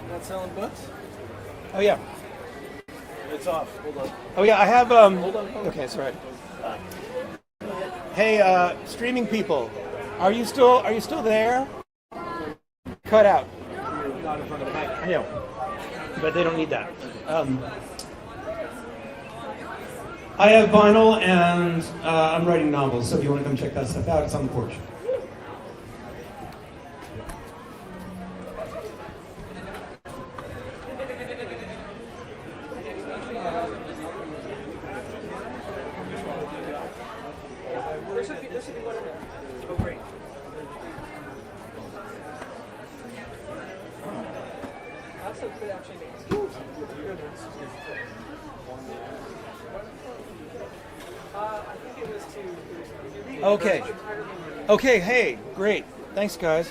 Not selling books? Oh, yeah. It's off. Hold on. Oh, yeah, I have... Hold on. Okay, that's right. Hey, streaming people, are you still there? Cut out. Not in front of the mic. I know, but they don't need that. I have vinyl and I'm writing novels, so if you want to come check that stuff out, it's on the porch. Okay. Okay, hey, great. Thanks, guys.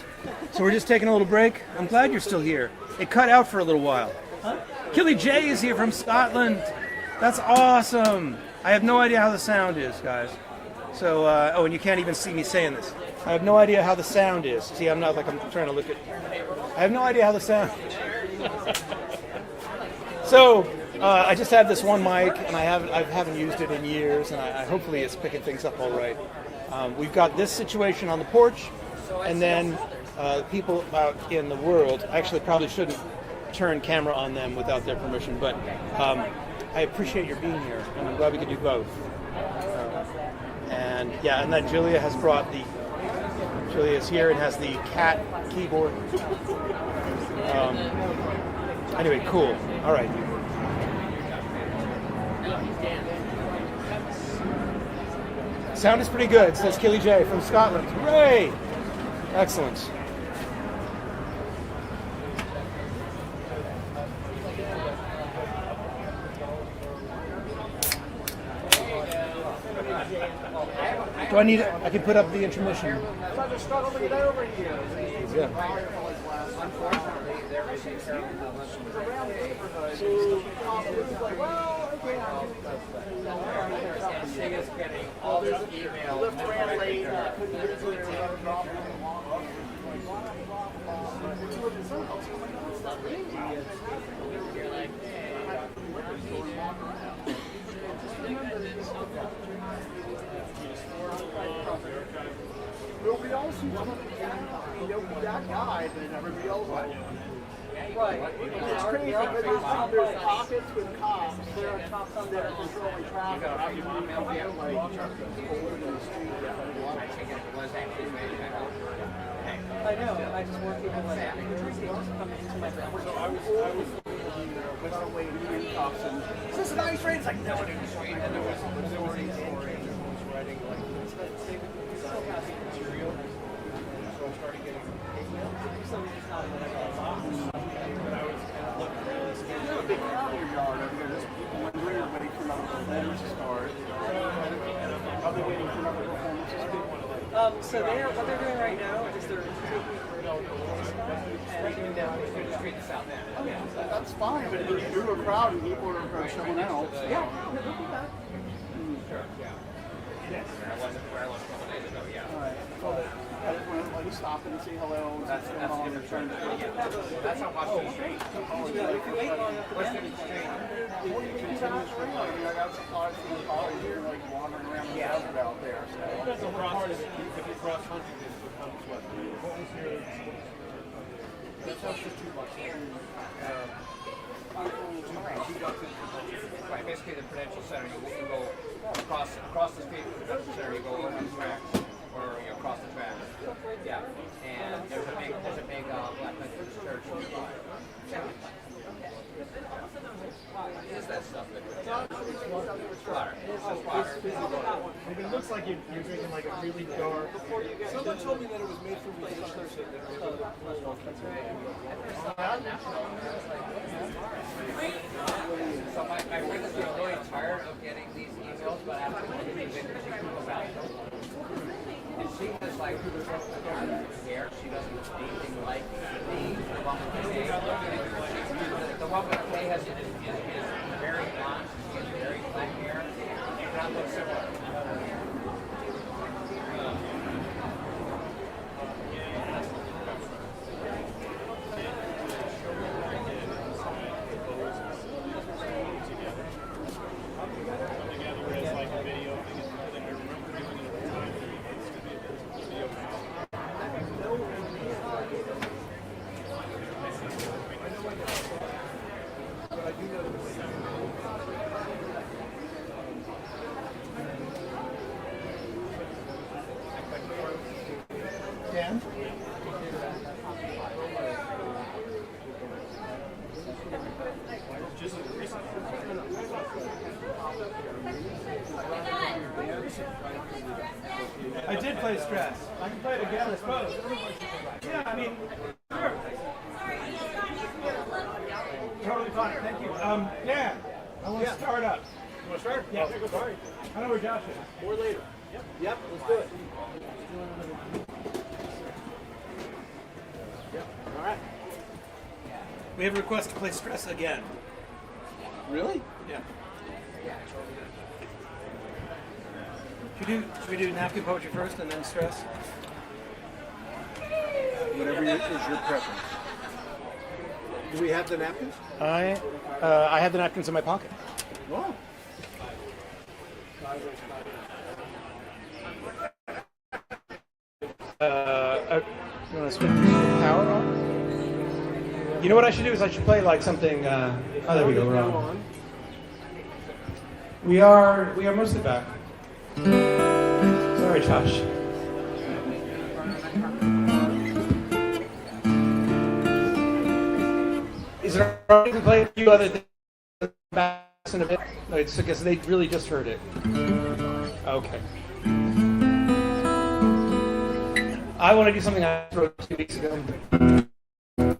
So we're just taking a little break. I'm glad you're still here. It cut out for a little while. Killy J is here from Scotland. That's awesome. I have no idea how the sound is, guys. So, oh, and you can't even see me saying this. I have no idea how the sound is. See, I'm not like I'm trying to look at... I have no idea how the sound... So, I just have this one mic, and I haven't used it in years, and I hopefully it's picking things up all right. We've got this situation on the porch, and then people out in the world. Actually, probably shouldn't turn camera on them without their permission, but I appreciate your being here, and I'm glad we could do both. And yeah, and then Julia has brought the... Julia is here and has the cat keyboard. Anyway, cool. All right. Sound is pretty good, says Killy J from Scotland. Hooray! Excellent. Do I need it? I can put up the intermission. Such a struggle to get over here. Yeah. Unfortunately, there is a terrible around the neighborhood. So, it was like, well, okay, She is getting all this email. lift ran late, couldn't get it, or had a problem. Nobody else who's that guy that everybody else likes. Right. It's crazy because there's pockets with cops. There are cops on there controlling traffic. How you want to get like people living in the street. I know. I just want people like come into my family. So I was without a way to get cops and is this a nice rain? It's like no, it is sweet. And there was already writing like Still passing material. so I started getting Somebody's not in the but I was kind of looking really scared. You have a big crowd in your yard over there. There's people wondering everybody for another performance to start. Are they waiting for another performance to start? So what they're doing right now is they're taking and doing down the street to South End. Okay, that's fine, but if you do a crowd and people are showing out. Yeah, they'll do that. Sure, yeah. Yes, I wasn't where I was a couple days ago, yeah. Alright, so I just want to like stop and say hello. That's a different story. That's on Washington Street. Yeah, if you wait long enough for them, What do you do that street? I mean, I got some cars from the car here, like wandering around the desert out there. So. That's a process. If you cross Huntington, it becomes what? What was your... That's also too much. Right, basically the Prudential Center, you go across the street from the Prudential Center, you go over the tracks, or you know, across the tracks. Yeah, and there's a big Black Methodist church nearby. Is that stuff that water? It looks like you're drinking like a really dark... Someone told me that it was made from research. So my friend is really tired of getting these emails, but after she people about it. And she has like hair. She doesn't look anything like the one with the one with the has is very blonde. She has very black hair. And not look similar. Dan? I did play Stress. I can play it again, I suppose. Yeah, I mean, sure. Totally fine, thank you. Yeah, I want to start up. Want to start? Yeah. Go sorry. I know where Josh is. More later. Yep. Let's do it. Yep. All right. We have a request to play Stress again. Really? Yeah. Should we do napkin poetry first and then Stress? Whatever is your preference. Do we have the napkins? I have the napkins in my pocket. Oh. You want to switch power on? You know what I should do is I should play like something. Oh, there we go. We're on. We are mostly back. Sorry, Josh. Is it alright to play a few other things bass in a bit? No, it's because they really just heard it. Okay. I want to do something I wrote 2 weeks ago. The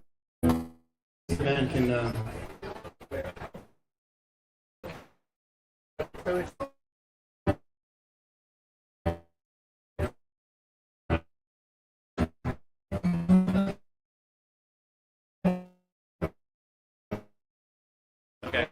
man can. Okay.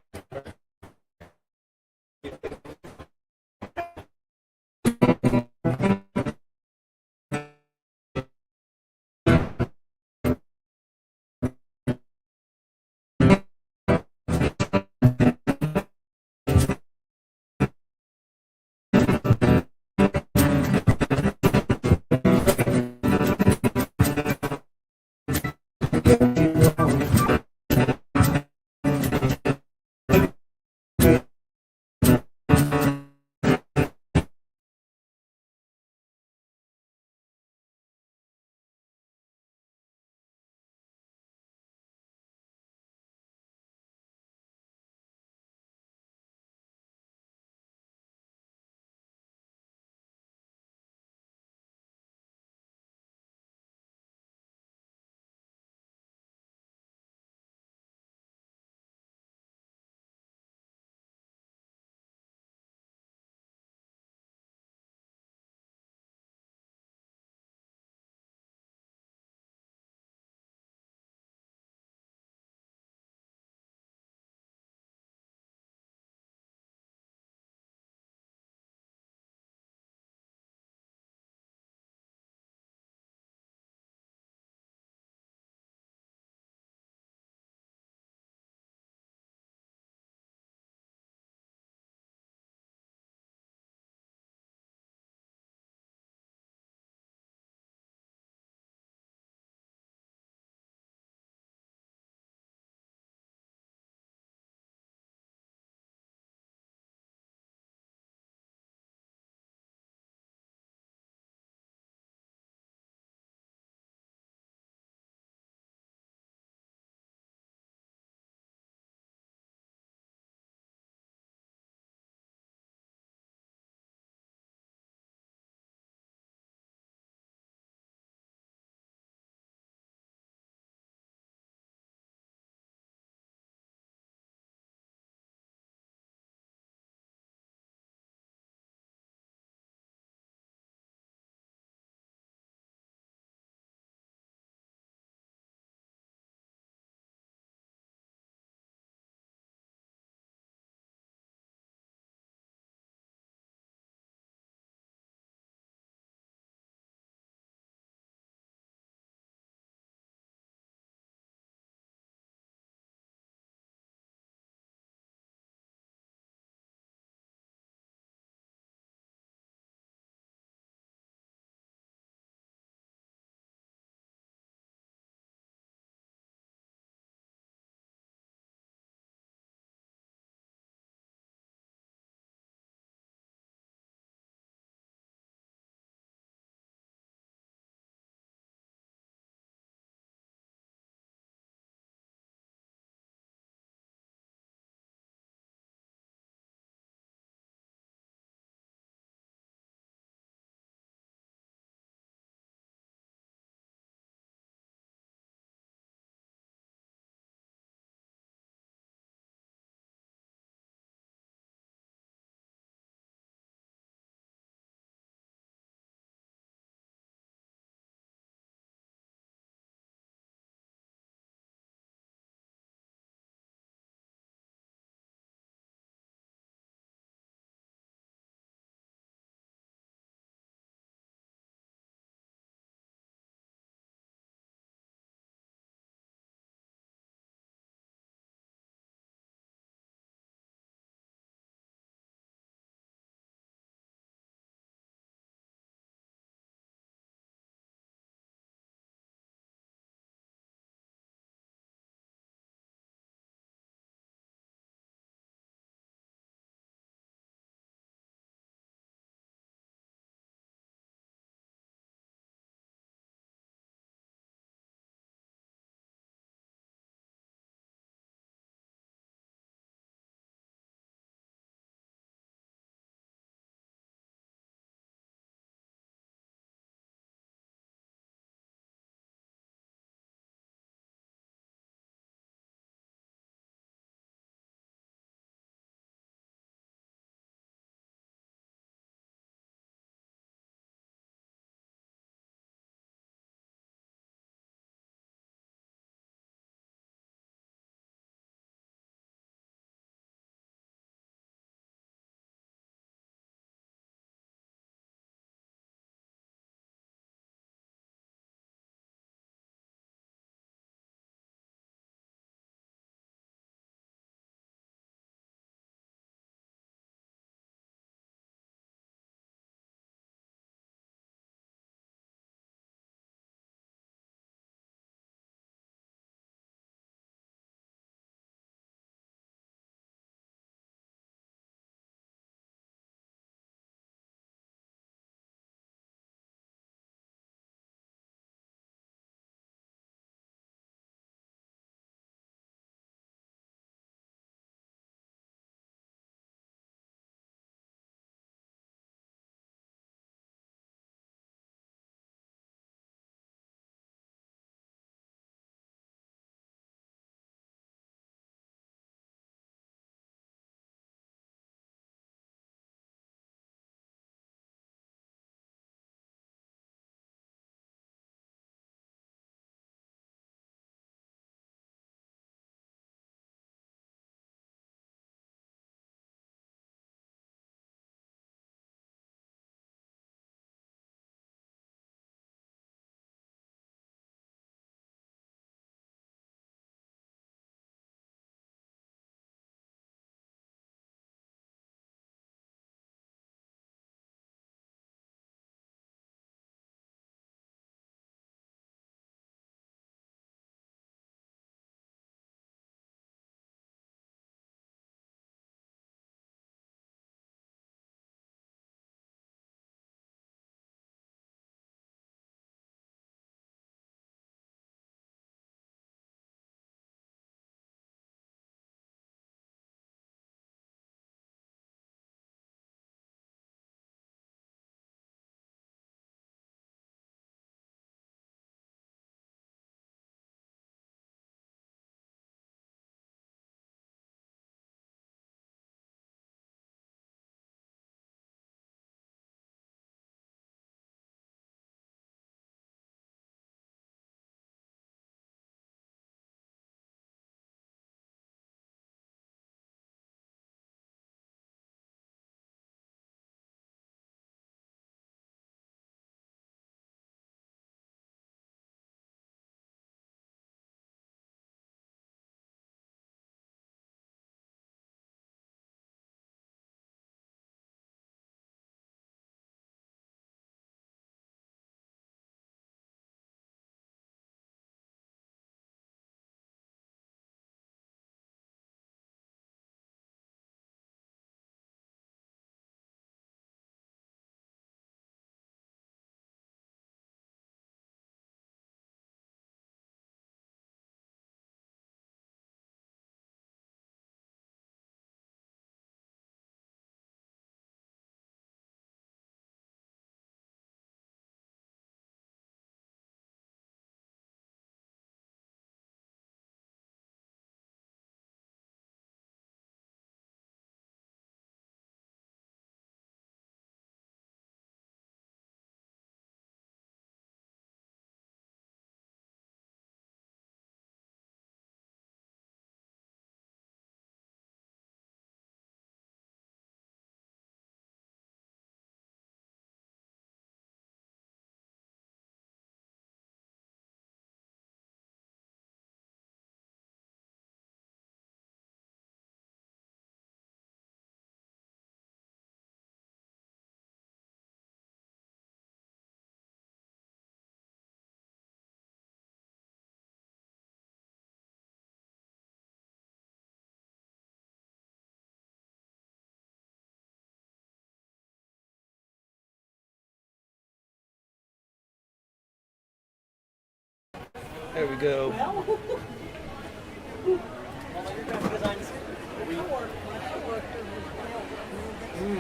There we go.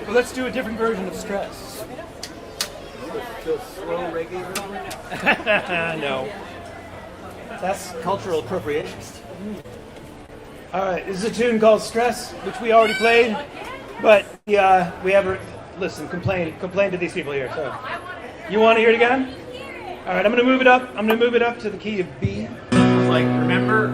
Well, let's do a different version of stress. The slow reggae version? No. That's cultural appropriation. All right, this is a tune called Stress, which we already played, but we have complain to these people here. So, you want to hear it again? All right, I'm gonna move it up. I'm gonna move it up to the key of B. Like, remember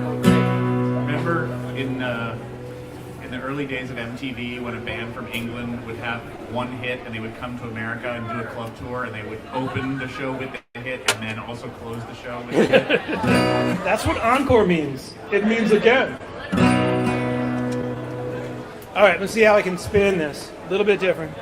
in the early days of MTV when a band from England would have one hit and they would come to America and do a club tour and they would open the show with the hit and then also close the show with the hit? That's what encore means. It means again. All right, let's see how I can spin this. A little bit different.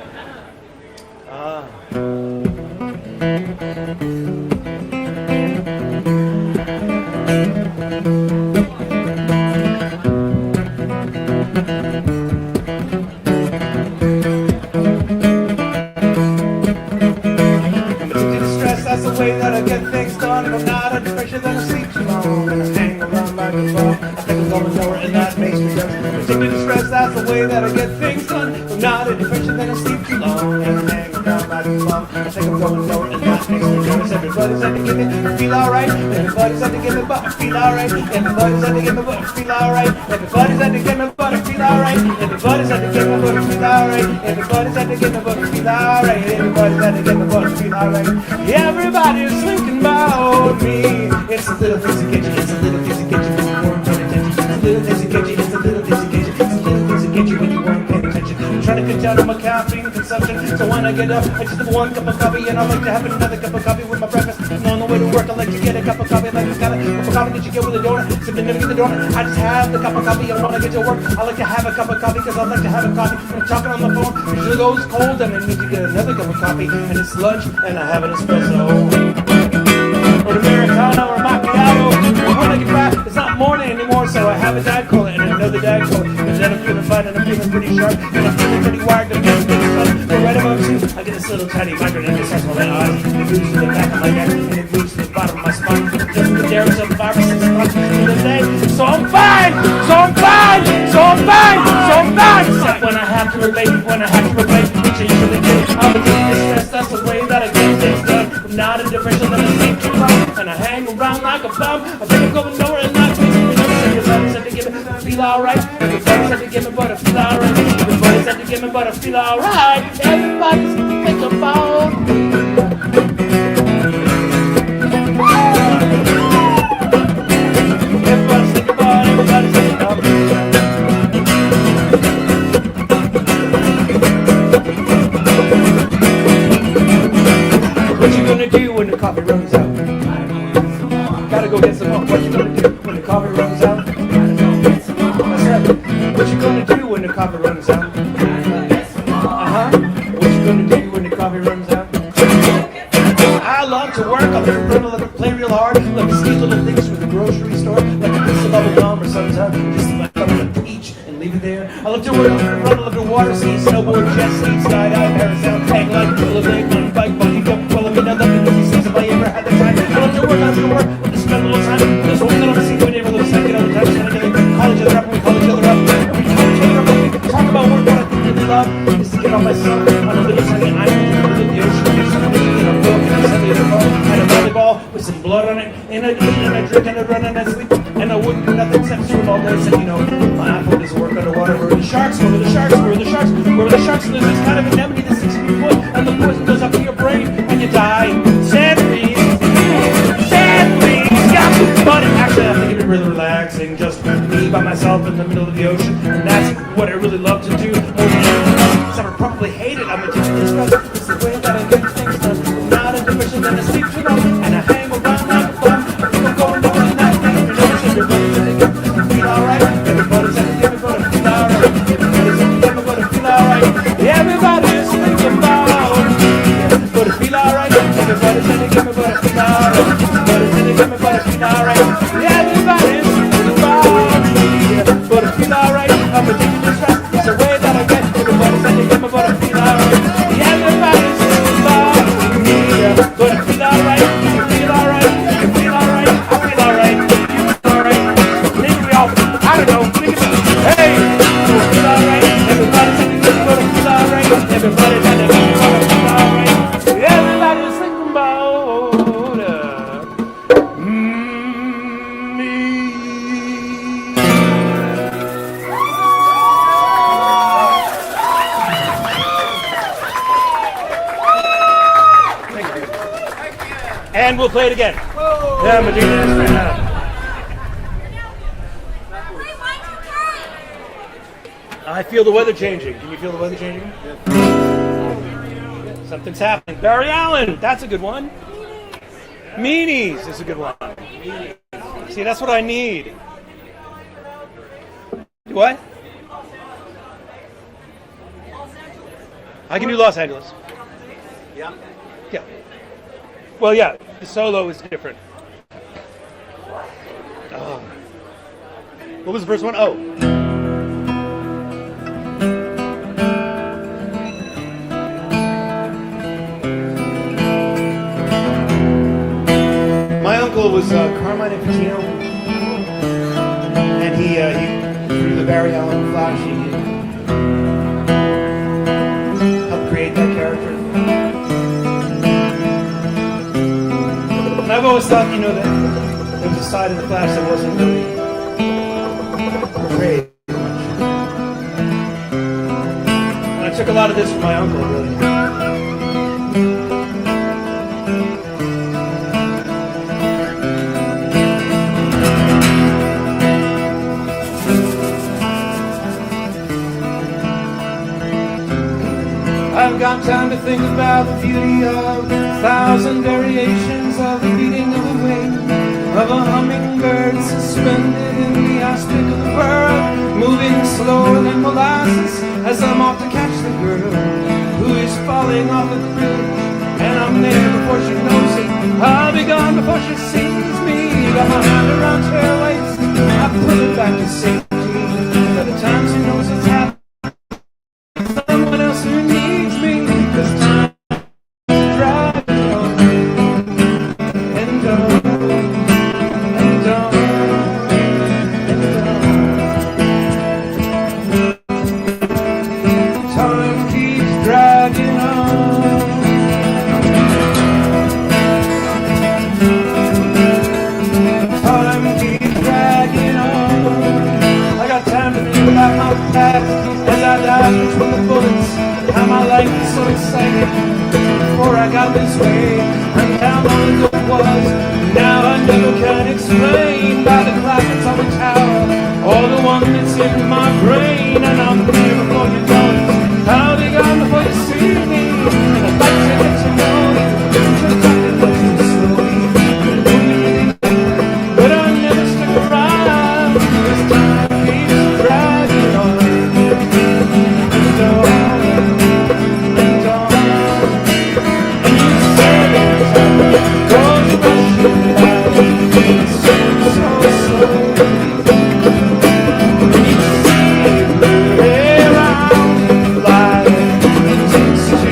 That's the way that I get things done. If I'm not under pressure, then I sleep too long. And I hang around like a bum. I think I'm going nowhere, and that makes me nervous. Particularly stress, that's the way that I get things done. If I'm not under pressure, then I sleep too long. And I hang around like a bum. I think I'm going nowhere, and that makes me nervous. Everybody's had to give me, I feel alright. Everybody's had to give me, but I feel alright. Everybody's had to give me, but I feel alright. Everybody's had to give me, but I feel alright. Everybody's had to give me, but I feel alright. Everybody's had to give me, but I feel alright. Everybody's had to give me, but I feel alright. Everybody's thinking about me. It's a little things to get you. It's a little things to get you when you weren't paying attention. It's a little things to get you. It's a little things to get you. It's a little things to get you when you weren't paying attention. I'm trying to cut down on my caffeine consumption. So when I get up, I just have one cup of coffee, and I like to have another cup of coffee with my breakfast. And on the way to work, I like to get a cup of coffee. Like it's got a cup of coffee that you get with a donut. Except I never get the donut. I just have the cup of coffee, and when I get to work, I like to have a cup of coffee because I like to have a coffee. When I'm talking on the phone, it usually goes cold, and I need to get another cup of coffee. And it's lunch, and I have an espresso. Or an Americano or a macchiato. But when I get back, it's not morning anymore, so I have a Diet Cola and another Diet Cola. And then I'm feeling fine and I'm feeling pretty sharp and I'm feeling pretty wired to get fun. But right about 2, I get this little tiny migraine and it starts my eyes. It moves to the back of my neck and it moves to the bottom of my spine. Just the there is some 5 or 6 o'clock in the day. So I'm fine! So I'm fine! So I'm fine! So I'm fine! Except when I have to relate, which I usually do. I'm addicted to stress, that's the way that I get things done. I'm not in depression, then I sleep too long. And I hang around like a bum. I think I'm going nowhere and not makes me nervous. Everybody's had to give me, but I feel alright. Everybody's had to give me, but I feel alright. Everybody's had to give me, but I feel alright. Everybody's thinking about me. Everybody's thinking about, everybody's thinking about me. What you gonna do when the coffee runs out? Gotta go get some more. What you gonna do when the coffee runs out? That's right. What you gonna do when the coffee runs out? What you gonna do when the coffee runs out? I love to work. I love to run, I love to play real hard. I love to see little things from the grocery store, like a piece of bubble gum or sometimes just like a peach and leave it there. I love to work, I love to water ski, snowboard, jet ski, skydive, parasail, hang like a rollerblade, on a bike, bungee jump. Well, I mean, I love to do these things if I ever had the time. I love to work, I love to work. I love to spend a little time. There's one that I'm seeing when every little second all the time. Just kind of call each other up and we call each other up. And we call each other up and we talk about work. What I really love is to get on myself on a little tiny island in the middle of the ocean. There's somebody in a book and somebody in a phone and a volleyball with some blood on it. And I eat and I drink and I run and I sleep. And I wouldn't do nothing except swim all day. So, you know, my iPhone doesn't work underwater. Where are the sharks? Where are the sharks? Where are the sharks? Where are the sharks? And there's this kind of anemone that's 6 feet foot. And the poison goes up to your brain and you die. Sad dreams. Sad dreams. Yeah. But actually, I think it'd be really relaxing. Just me by myself in the middle of the ocean. And that's what I really love to do. More than anything else. So I probably hate it. I'm addicted to stress. It's the way that I get things done. I'm not in depression, then I sleep too long. And I hang around like a bum. I think I'm going nowhere and that makes me nervous. Everybody's had to give me, but I feel alright. Everybody's had to give me, but I feel alright. Everybody's had to give me, but I feel alright. Everybody's thinking about me, but I feel alright. Everybody's had to give me, but I feel alright. Everybody's had to give me, but I feel alright. Everybody's thinking about me, but I feel alright. I'm addicted to stress. It's the way that I get. Everybody's had to give me, but I feel alright. Everybody's thinking about me, but I feel alright. Everybody's thinking about me. And we'll play it again. Yeah, but I feel the weather changing. Can you feel the weather changing? Something's happening. Barry Allen, that's a good one. Meanies is a good one. See, that's what I need. Do what? I can do Los Angeles. Yeah. Yeah. Well, yeah, the solo is different. Oh. What was the first one? Oh. My uncle was Carmine Infantino, and he through the Barry Allen Flash, he helped create that character. And I've always thought, that there was a side of the Flash that wasn't really portrayed too much. And I took a lot of this from my uncle, really. I've got time to think about the beauty of 1,000 variations of the beating of a wing, of a hummingbird suspended in the aspic of the bird, moving slower than molasses as I'm off to catch the girl who is falling off the bridge, and I'm there before she knows it. I'll be gone before she sees me. Got my hand around her waist, I pull her back to safety. By the time she knows it's happening, someone else who needs me, 'cause time is dragging on and on and on and on. Time keeps dragging on. Time keeps dragging on. I got time to think about my past as I dive between the bullets. How my life was so exciting before I got this way, and how long ago it was. Now I never can explain by the clock that's on the tower, or the one that's in my brain. And I'm there before you know it. I'll be gone before you see me. And I'd like to let you know that you're talking much too slowly. But I'll never stick around. This time keeps dragging on. And on. Takes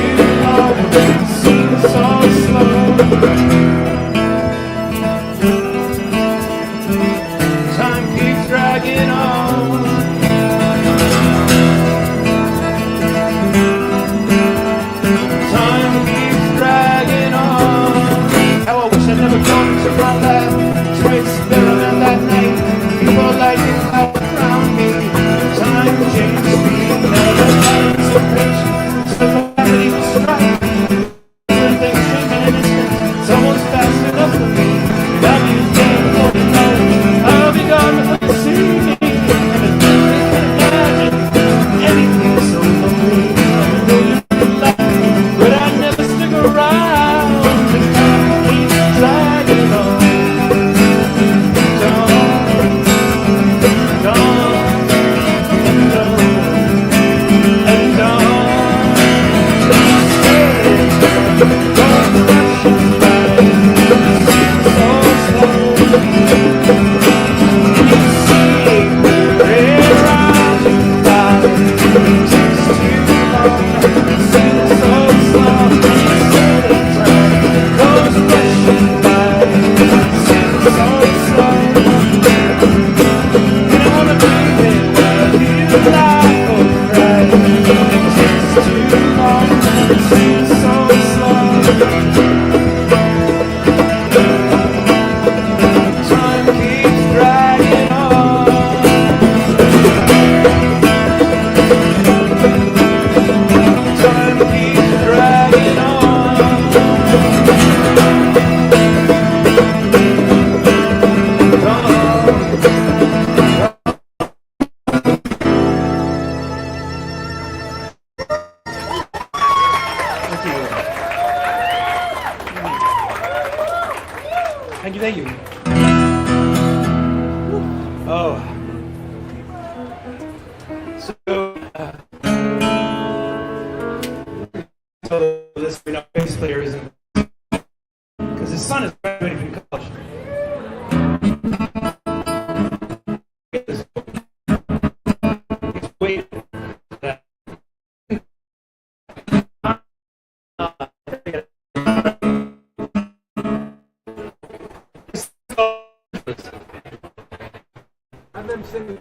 seems so slow. Time keeps dragging on. Time keeps dragging on. Thank you. Oh. So this bass player isn't, because his son is graduating from college. It's waiting for that. I've been singing.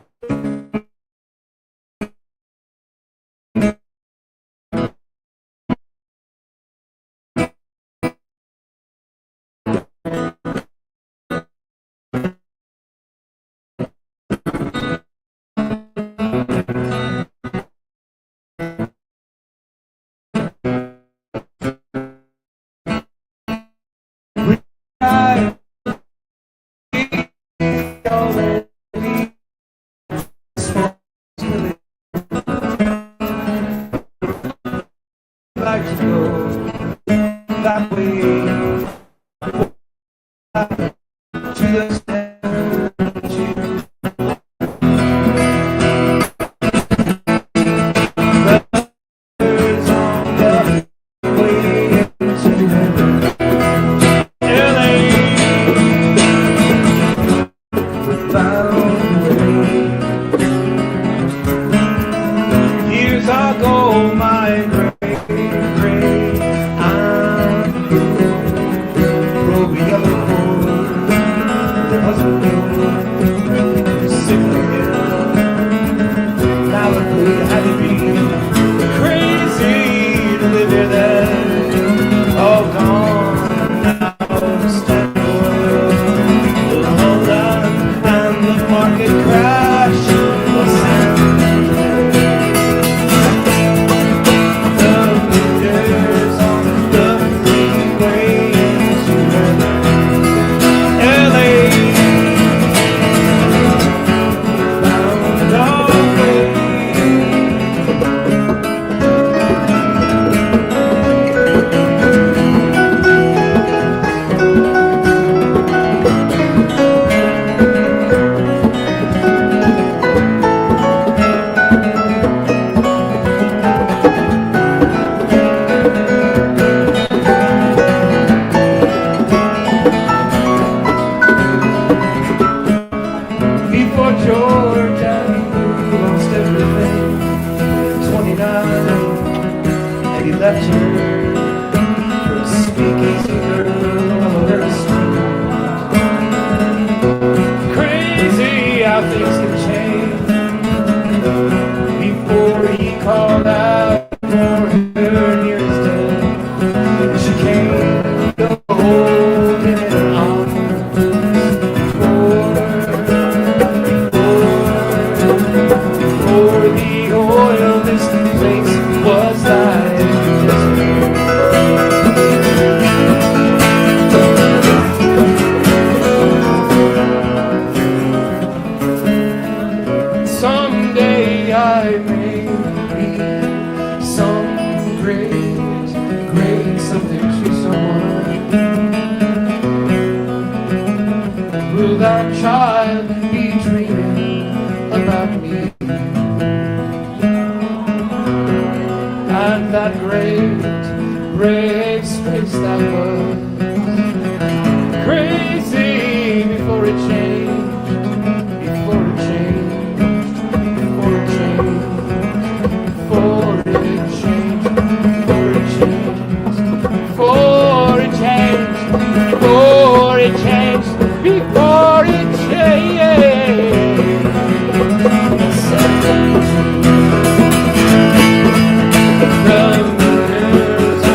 Like to go that way to the statue. There's on the way to LA without way. Years ago, my The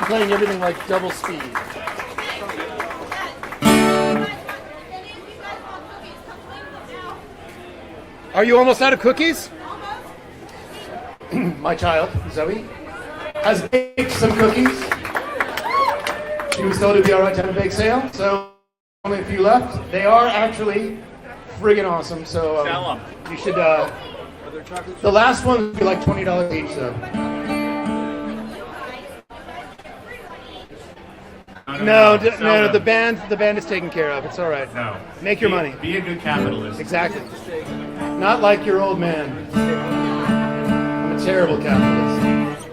playing everything like double speed. Are you almost out of cookies? My child, Zoe, has baked some cookies. She was told it'd be all right to have a bake sale, so only a few left. They are actually friggin' awesome, so you should. The last one would be like $20 each, though. No, the band is taken care of. It's all right. No. Make your money. Be a good capitalist. Exactly. Not like your old man. I'm a terrible capitalist.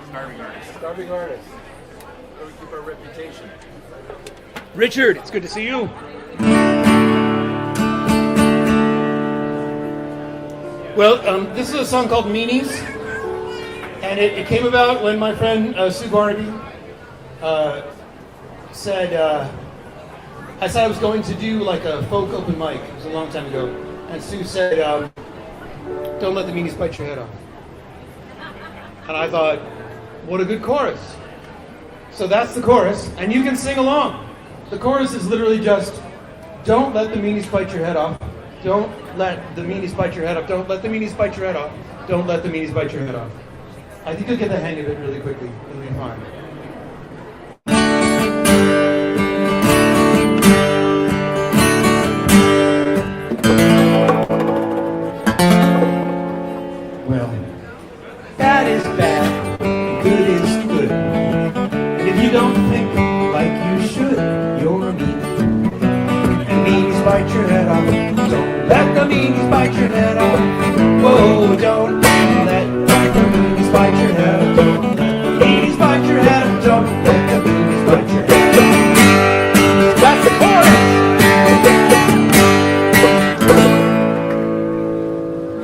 Starving artist. Starving artists. How we keep our reputation. Richard, it's good to see you. Well, this is a song called Meanies, and it came about when my friend Sue Barnaby said, I said I was going to do like a folk open mic. It was a long time ago. And Sue said, don't let the meanies bite your head off. And I thought, what a good chorus. So that's the chorus, and you can sing along. The chorus is literally just, don't let the meanies bite your head off. Don't let the meanies bite your head off. Don't let the meanies bite your head off. Don't let the meanies bite your head off. I think you'll get the hang of it really quickly. It'll be fine. Well, bad is bad, and good is good. And if you don't think like you should, you're mean. And meanies bite your head off. Don't let the meanies bite your head off. Whoa, don't let the meanies bite your head off. Don't let the meanies bite your head off. Don't let the meanies bite your head off. That's the chorus.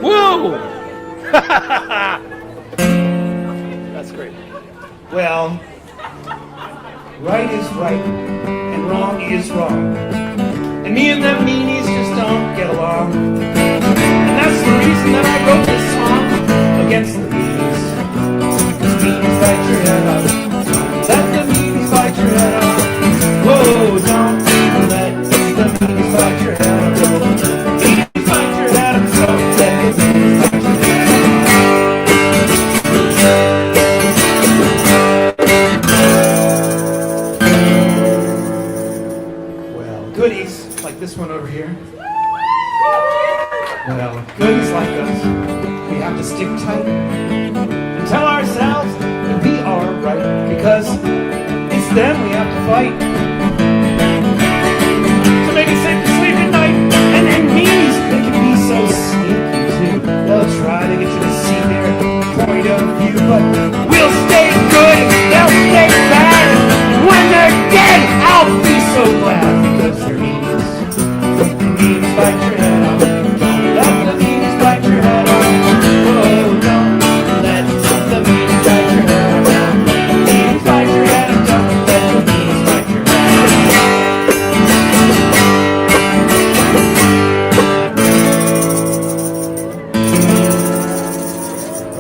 Whoa! That's great. Well, right is right, and wrong is wrong. And me and them meanies just don't get along. And that's the reason that I wrote this song against the meanies. 'Cause meanies bite your head off. Let the meanies bite your head off. Whoa, don't let the meanies bite your head off. Don't let the meanies bite your head off. Don't let the meanies bite your head off. Well, goodies. Like this one over here. Well, goodies like us, we have to stick tight and tell ourselves that we are right, because it's them we have to fight. So make it safe to sleep at night. And meanies, they can be so sneaky too. They'll try to get you to see their point of view, but we'll stay good and they'll stay bad. And when they're dead, I'll be so glad, because they're meanies. Meanies bite your head off. Don't let the meanies bite your head off. Whoa, don't let the meanies bite your head off. Don't let the meanies bite your head off. Don't let the meanies bite your head off.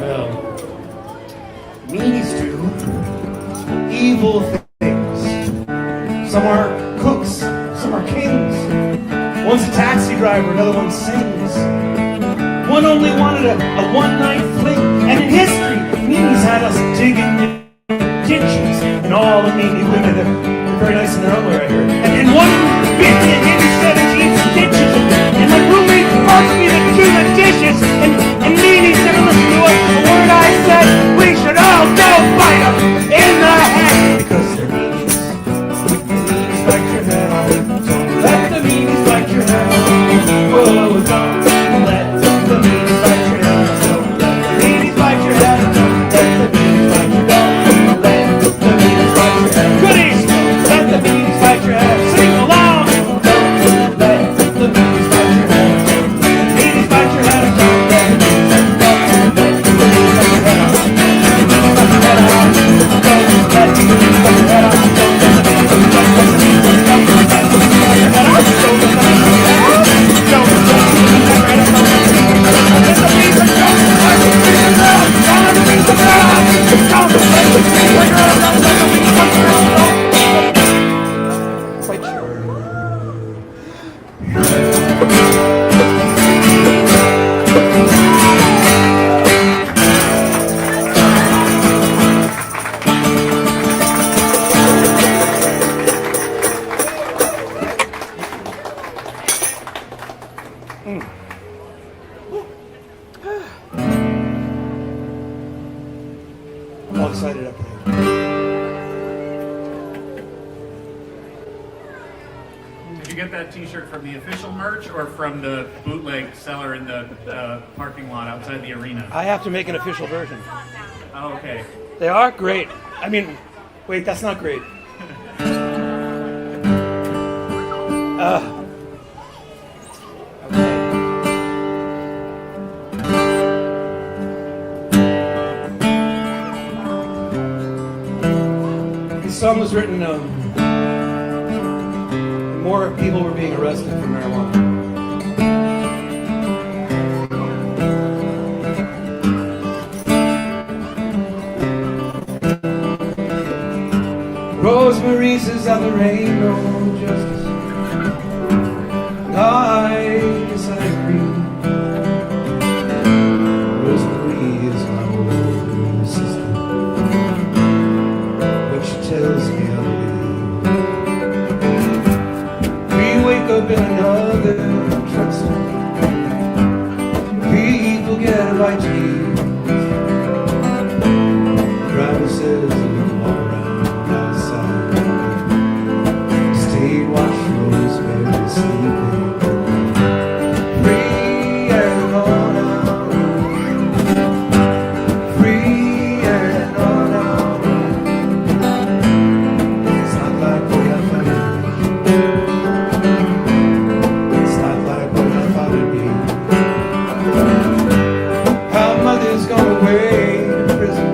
Well, meanies do evil things. Some are cooks, some are kings. One's a taxi driver, another one sings. One only wanted a one-night fling, and in history, meanies had us digging ditches, and all the meanie women, they're very nice in their own way, I hear. And one bit in 17 stitches, and my roommate asked me to do the dishes, and meanies never listened to a word I said. We should all go bite them in the head, because they're meanies. The meanies bite your head off. Don't let the meanies bite your head off. Whoa, don't let the meanies bite your head off. Don't let the meanies bite your head off. I'm all excited up there. Did you get that T-shirt from the official merch or from the bootleg seller in the parking lot outside the arena? I have to make an official version. Oh, okay. They are great. I mean, wait, that's not great. Okay. This song was written more people were being arrested for marijuana. Rosemary's is on the rainbow justice. I guess I agree. Rosemary is my older sister, but she tells me I'm weak. We wake up in another truck stop. People get a bite to eat. The driver says a little all around outside. Stay watch Rosemary sleeping. Free and on out. Free and on out. It's not like what I thought it'd be. It's not like what I thought it'd be. Our mother's gone away to prison.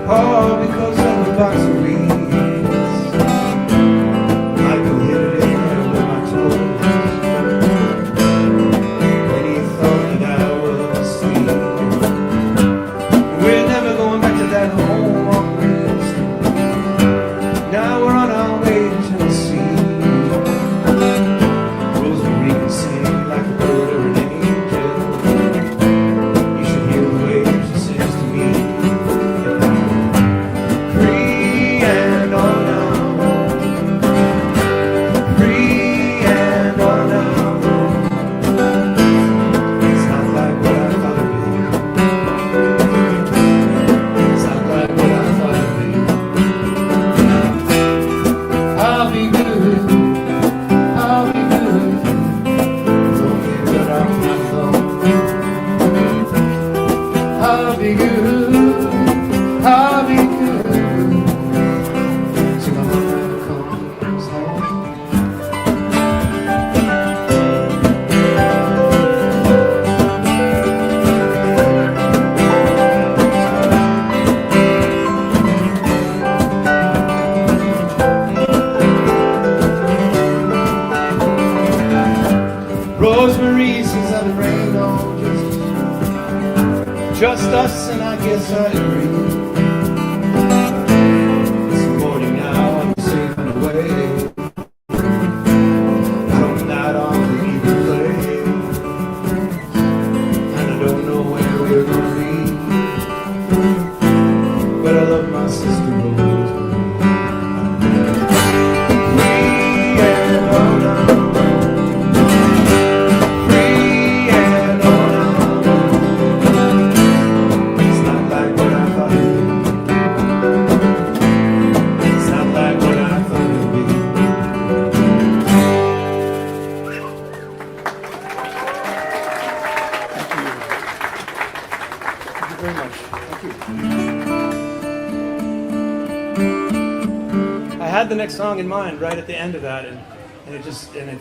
All because of a box of weeds. Michael hit it in there with my toes when he thought that I was asleep. We're never going back to that home on Main Street. Now we're on our way to Tennessee. Rosemary can sing like a bird or an angel. You should hear the way she sings to me. Free and on out. Free and on out. It's not like what I thought it'd be. It's not like what I thought it'd be. I'll be good. I'll be good. Don't get cut off my thumb. I'll be good. I'll be good. Till my mama comes home. Rosemary sings out the rain on just us, and I guess I agree. It's morning now, I'm safe and away. From night on the evening play, and I don't know where we're gonna be, but I love my sister Rosemary. Free and on out. Free and on out. It's not like what I thought it'd be. It's not like what I thought it'd be. Thank you very much. Thank you. I had the next song in mind right at the end of that, and it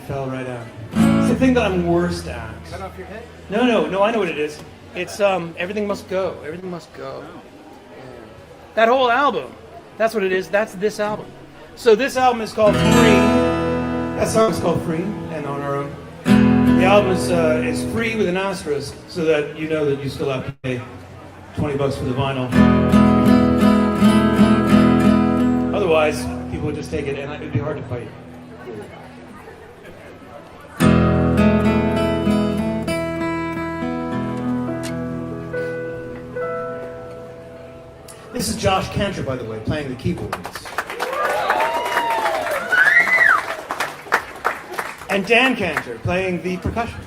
fell right out. It's the thing that I'm worst at. Cut off your head? No, I know what it is. It's Everything Must Go. Everything Must Go. That whole album. That's what it is. That's this album. So this album is called Free. That song is called Free, and on our own. The album is free with an asterisk, so that you know that you still have to pay $20 for the vinyl. Otherwise, people would just take it, and it would be hard to fight. This is Josh Cantor, by the way, playing the keyboards. And Dan Cantor playing the percussion.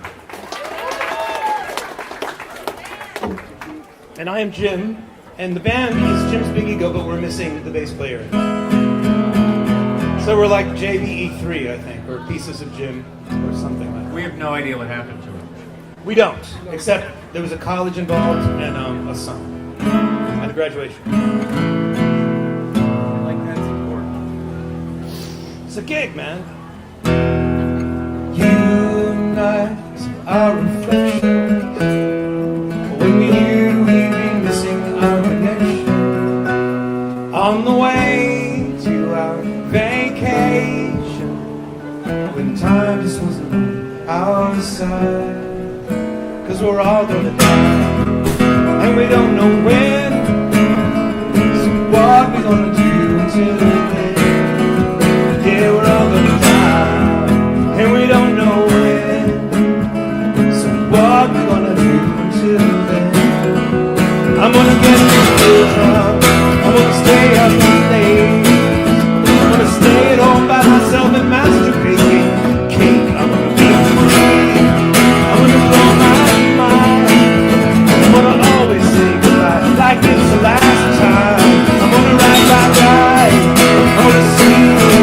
And I am Jim, And the band is Jim's big ego, but we're missing the bass player. So we're like JBE3, I think, or Pieces of Jim, or something like that. We have no idea what happened to him. We don't, except there was a college involved and a son, and a graduation. Like that's important. It's a gig, man. You and I are reflections. When we knew we'd be missing our connection. On the way to our vacation. When time just wasn't on our side. 'Cause we're all gonna die. And we don't know when. So what we gonna do until then? Yeah, we're all gonna die, and we don't know when. So what we gonna do until then? I'm gonna get real drunk. I'm gonna stay up late. I'm gonna stay at home by myself and masturbate. Cake. I'm gonna be free. I'm gonna blow my mind. I'm gonna always say goodbye like it's the last time. I'm gonna ride. I'm gonna see her.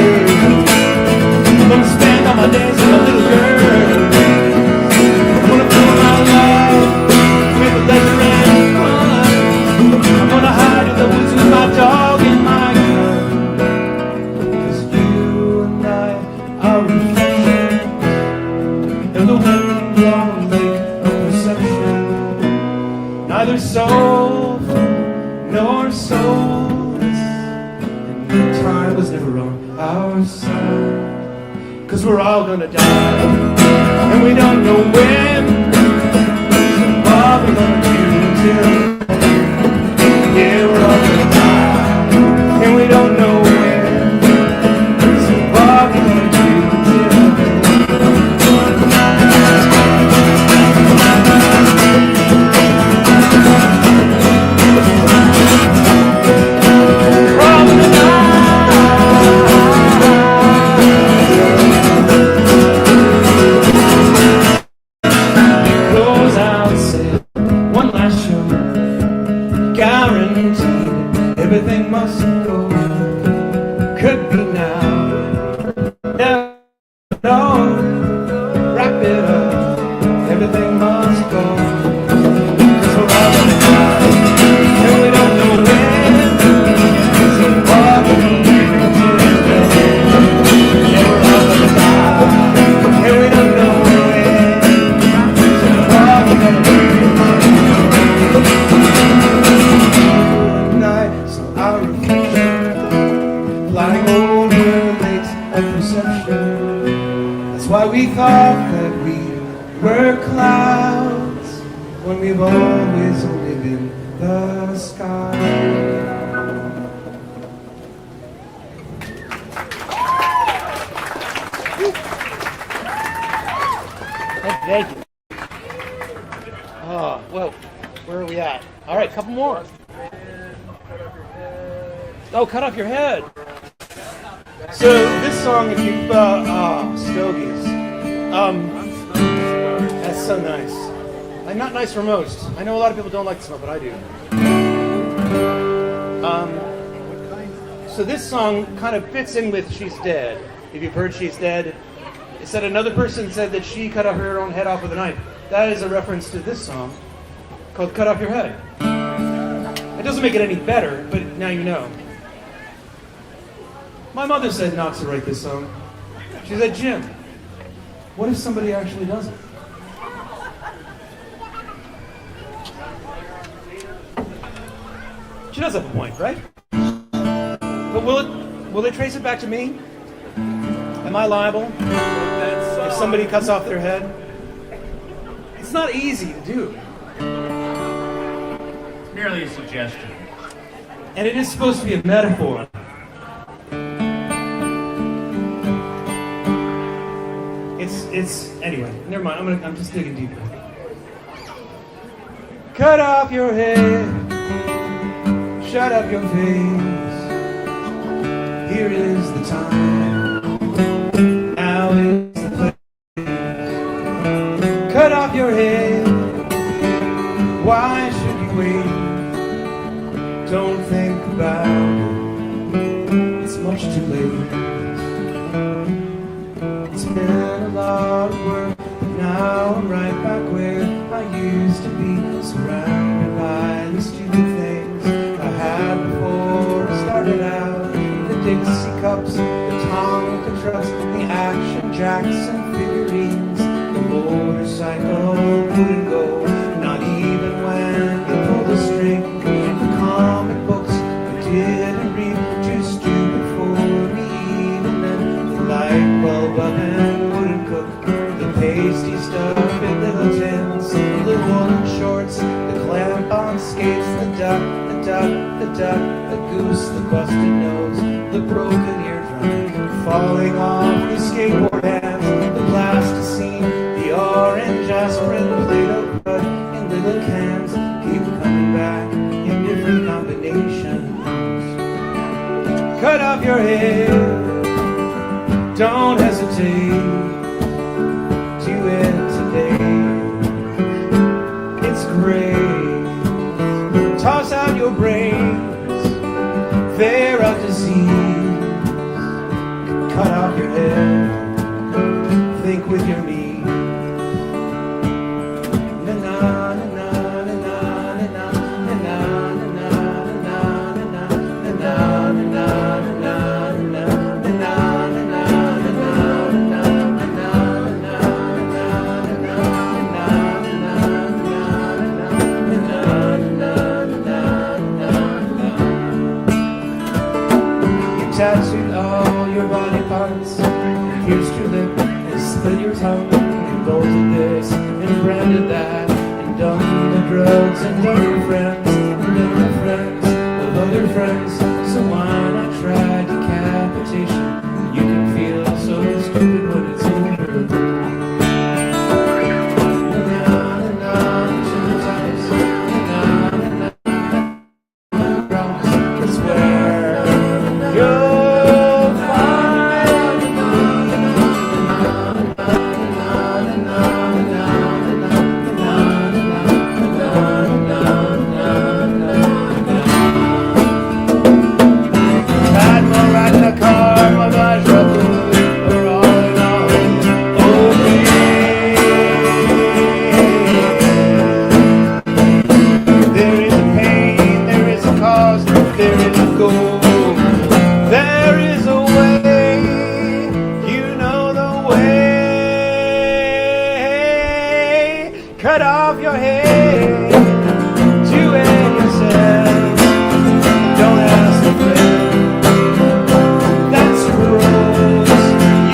I'm gonna spend all my days with a little girl. I'm gonna fill my life with leisure and fun. I'm gonna hide in the woods with my dog and my gun. 'Cause you and I are reflections in the wind-blown lake of perception. Neither soulful nor soulless, and time was never on our side. 'Cause we're all gonna die, and we don't know when. So what we gonna do until yeah, we're all gonna die, and we don't know when. So what we gonna do until we're all gonna die. Close out, say one last show. Guaranteed, everything must go. Could be now. Never know. Wrap it up. Everything must go. 'Cause we're all gonna die, and we don't know when. So what we gonna do until then? Yeah, we're all gonna die, and we don't know when. So what we gonna do night? So our reflection flying over lakes of perception. That's why we thought that we were clouds when we've always only been the sky. Thank you. Oh, well, where are we at? All right, couple more. Oh, cut off your head. So this song, if you Stogies, that's so nice. I'm not nice for most. I know a lot of people don't like the song, but I do. So this song kind of fits in with "She's Dead." If you've heard "She's Dead," it said another person said that she cut her own head off with a knife. That is a reference to this song called "Cut Off Your Head." It doesn't make it any better, but now you know. My mother said not to write this song. She said, "Jim, what if somebody actually does it?" She does have a point, right? But will they trace it back to me? Am I liable if somebody cuts off their head? It's not easy to do. It's merely a suggestion. And it is supposed to be a metaphor. It's anyway, never mind, I'm just digging deeper. Cut off your head, shut up your face. Here is the time, now is the place. Cut off your head, why should you wait? don't think about it. It's much too late. It's been a lot of work, but now I'm right back where I used to be, surrounded by the stupid things I had before I started out. The Dixie cups, the Tonka trucks, the Action Jackson figurines, the motorcycle wouldn't go, not even when you pulled the string. The comic books I didn't read, too stupid for me even then. The light bulb oven wouldn't cook, the pasty stuff in little tins, the woolen shorts, the clamp on skates, the duck, the duck, the duck, the goose, the busted nose, the broken eardrum falling off the skateboard hands, the plasticine, the orange aspirin, the Play-Doh crud in little cans, keep coming back in different combinations. Cut off your head, don't hesitate, do it today. It's great. Toss out your brains, they're a disease. Cut off your head, think with your knees. Na na na na na na na na na tattooed all your body parts, pierced your lip and split your tongue, and bolted this and branded that, and done the drugs and done your friends, and done the friends of other friends. So why not try decapitation? You can feel so stupid when it's over. It's where you'll find I'd more ride in a car, my eyes ruffled, or all in all, okay. There is a pain, there is a cause, there is a goal, there is a way, you know the way. Cut off your head, do it yourself, don't ask a friend. That's the rules,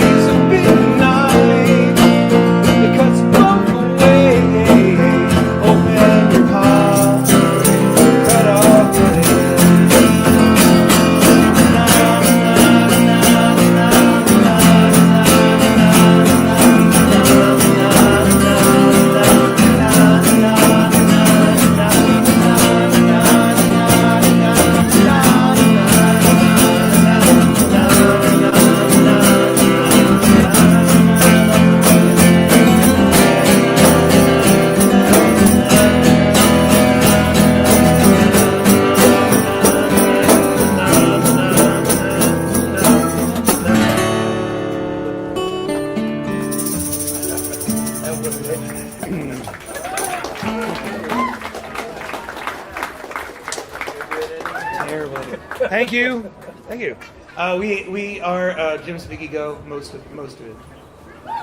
use a big knife, it cuts both ways. Open your heart, cut off your head. Terrible. Thank you. Thank you. We are Jim's Biggie Go, most of it.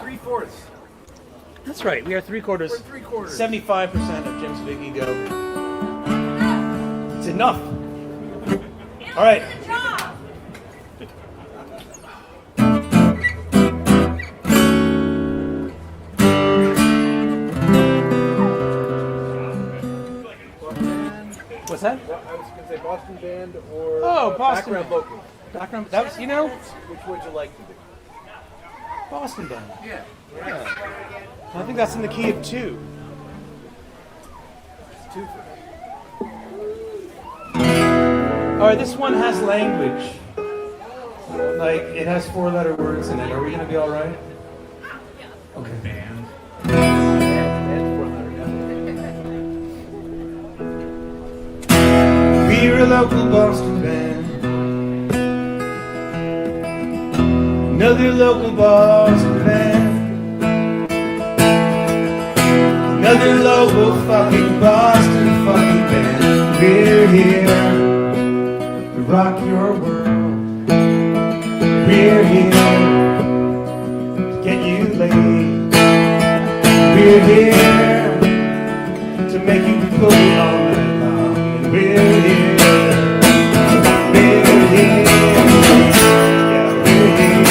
3/4. That's right. We are 3/4. We're 3/4. 75% of Jim's Biggie Go. It's enough. All right. What's that? I was going to say Boston band or Boston background vocal. Background. That was, you know, Which would you like to do? Boston band. Yeah. I think that's in the key of 2. It's 2 for me. All right, this one has language. Like, it has 4-letter words in it. Are we going to be all right? Okay. Band. We another local Boston band. Another local Boston band. Another local fucking Boston fucking band. We're here to rock your world. We're here to get you laid. We're here to make you pull all night long. And we're here. We're here. Yeah, we're here.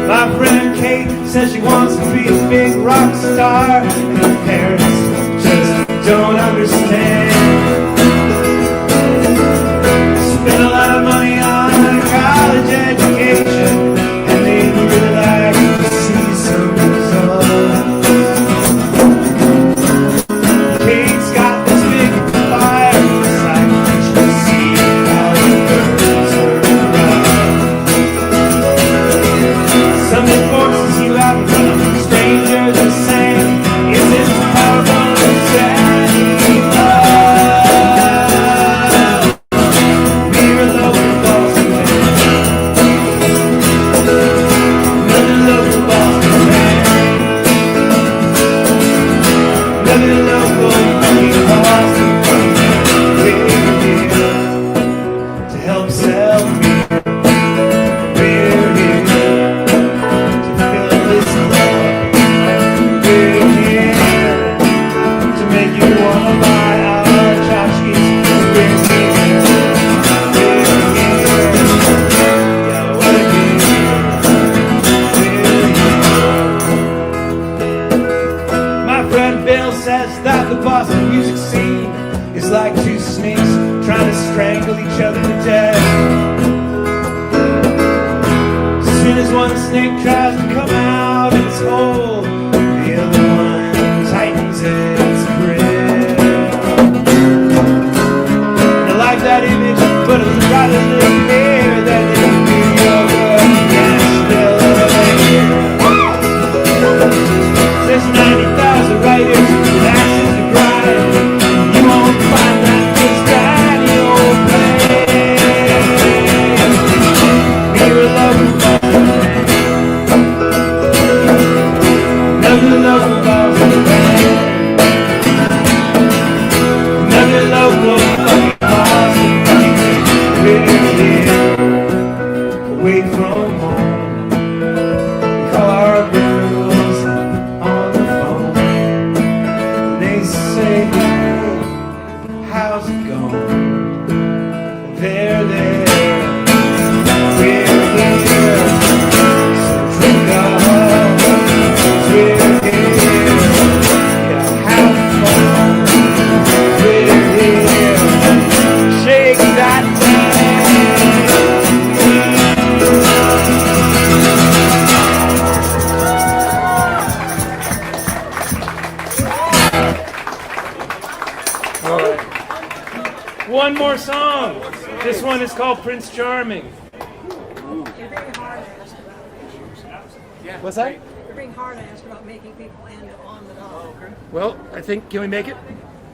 My friend Kate says she wants to be a big rock star, and her parents just don't understand. Spend a lot of money on a college education, and they really like to see some results. Kate's got this big fire inside, she can see how it burns her around. Something forces you out in front of strangers and saying, is this powerful insanity? We're a local Boston band. Another local Boston band. Another local fucking Boston band. We're here to help sell beer. We're here to fill this love. We're here to make you wanna buy our tchotchkes. We're here. We're here. Yeah, we're here. My friend Bill says that the Boston music scene is like two snakes trying to strangle each other to death. As soon as one snake tries to come out its hole, the other one tightens its grip. I like that image, but it's rather live here than in New York or Nashville or LA. There's 90,000 writers with axes to grind. You won't find that this radio play. We're a local Boston band. Another local Boston band. Another local fucking Boston band. We're here, away from home. We call our girls on the phone. And they say, hey, how's it going? They're there. We're here. So drink up. We're here. Yeah, have fun. We're here. Shake that thing. One more song. This one is called Prince Charming. You're being hard ass about What's that? you're being hard ass about making people end on the dog. Well, I think, can we make it?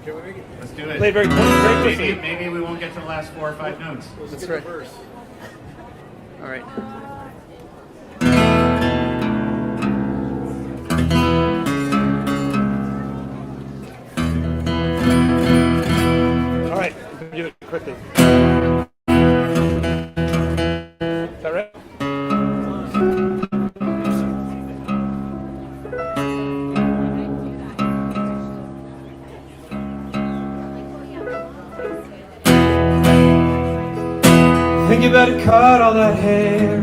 Let's do it. Play very quickly. Maybe we won't get to the last 4 or 5 notes. That's right. All right. All right, we're gonna do it quickly. Is that right? Think you better cut all that hair,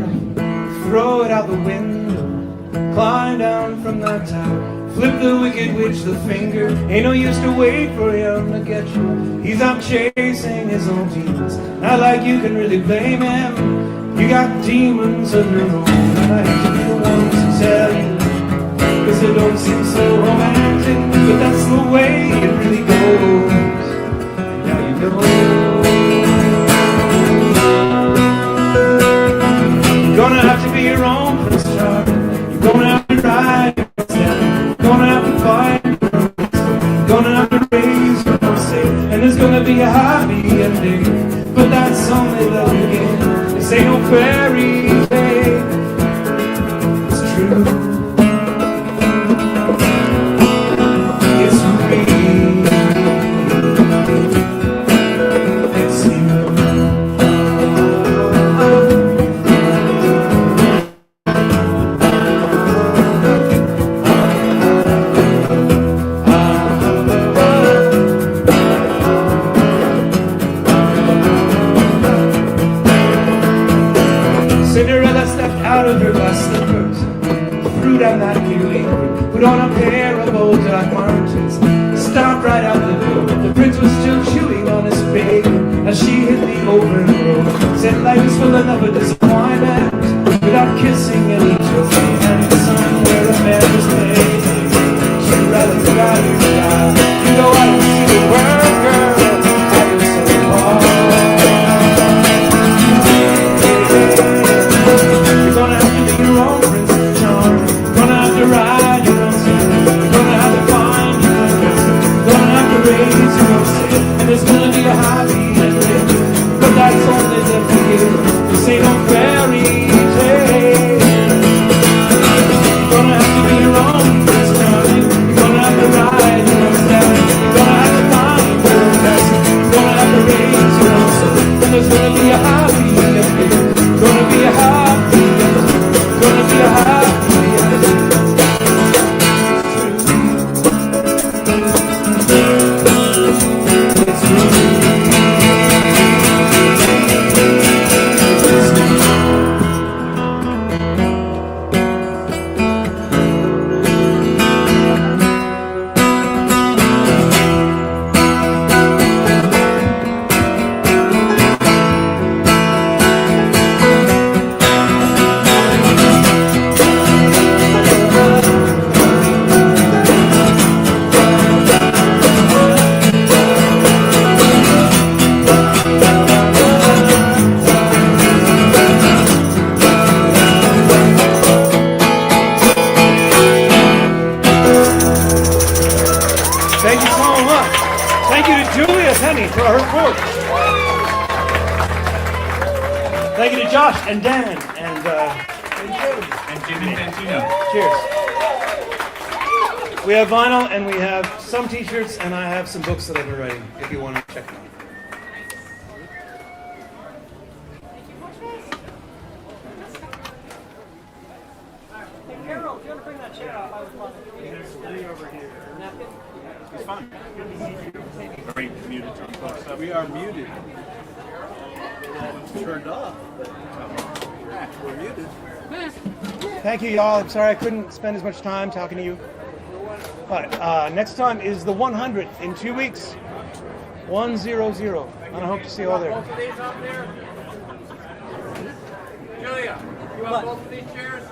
throw it out the window, climb down from that tower, flip the wicked witch the finger. Ain't no use to wait for him to get you. He's out chasing his own demons. Not like you can really blame him. You got demons of your own, and I hate to be the one to tell you, 'cause it don't seem so romantic, but that's the way it really goes. Now you know. You're gonna have to be your own Prince Charming. You're gonna have to ride your own step. You're gonna have to find your own. You're gonna right out the door. The prince was still chewing on his bacon as she hit the open road. Said life is full enough of disappointment without kissing and he took me and somewhere a man was made. She'd rather drive you down. You go out and see the world, girl. I was so far. You're gonna have to be your own prince of charm. Gonna have to ride your own sword. You're gonna have to find your own person. Gonna have to raise your own sin. And there's gonna be a happy ending, but that's only the beginning. This ain't no fairy tale. You're gonna have to be your own prince darling. You're gonna have to ride your own step. You're gonna have to find your own person. You're gonna have to raise your own sin. And there's gonna be a happy ending. Gonna be a happy ending. Gonna be a happy ending. It's true. Thank you so much. Thank you to Julia Penny for her report. Thank you to Josh and Dan and Jimmy Fantino. cheers. We have vinyl and we have some t-shirts and I have some books that I've been writing if you want to check them out. Hey, Carol, if you want to bring that chair up, I would love it. Napkin? It's fine. Are we muted to close up? We are muted. It's turned off, but we're muted. Thank you, y'all. I'm sorry I couldn't spend as much time talking to you. But next time is the 100th in 2 weeks. 100. And I hope to see you all there. Both of these up there? Julia, you want both of these chairs?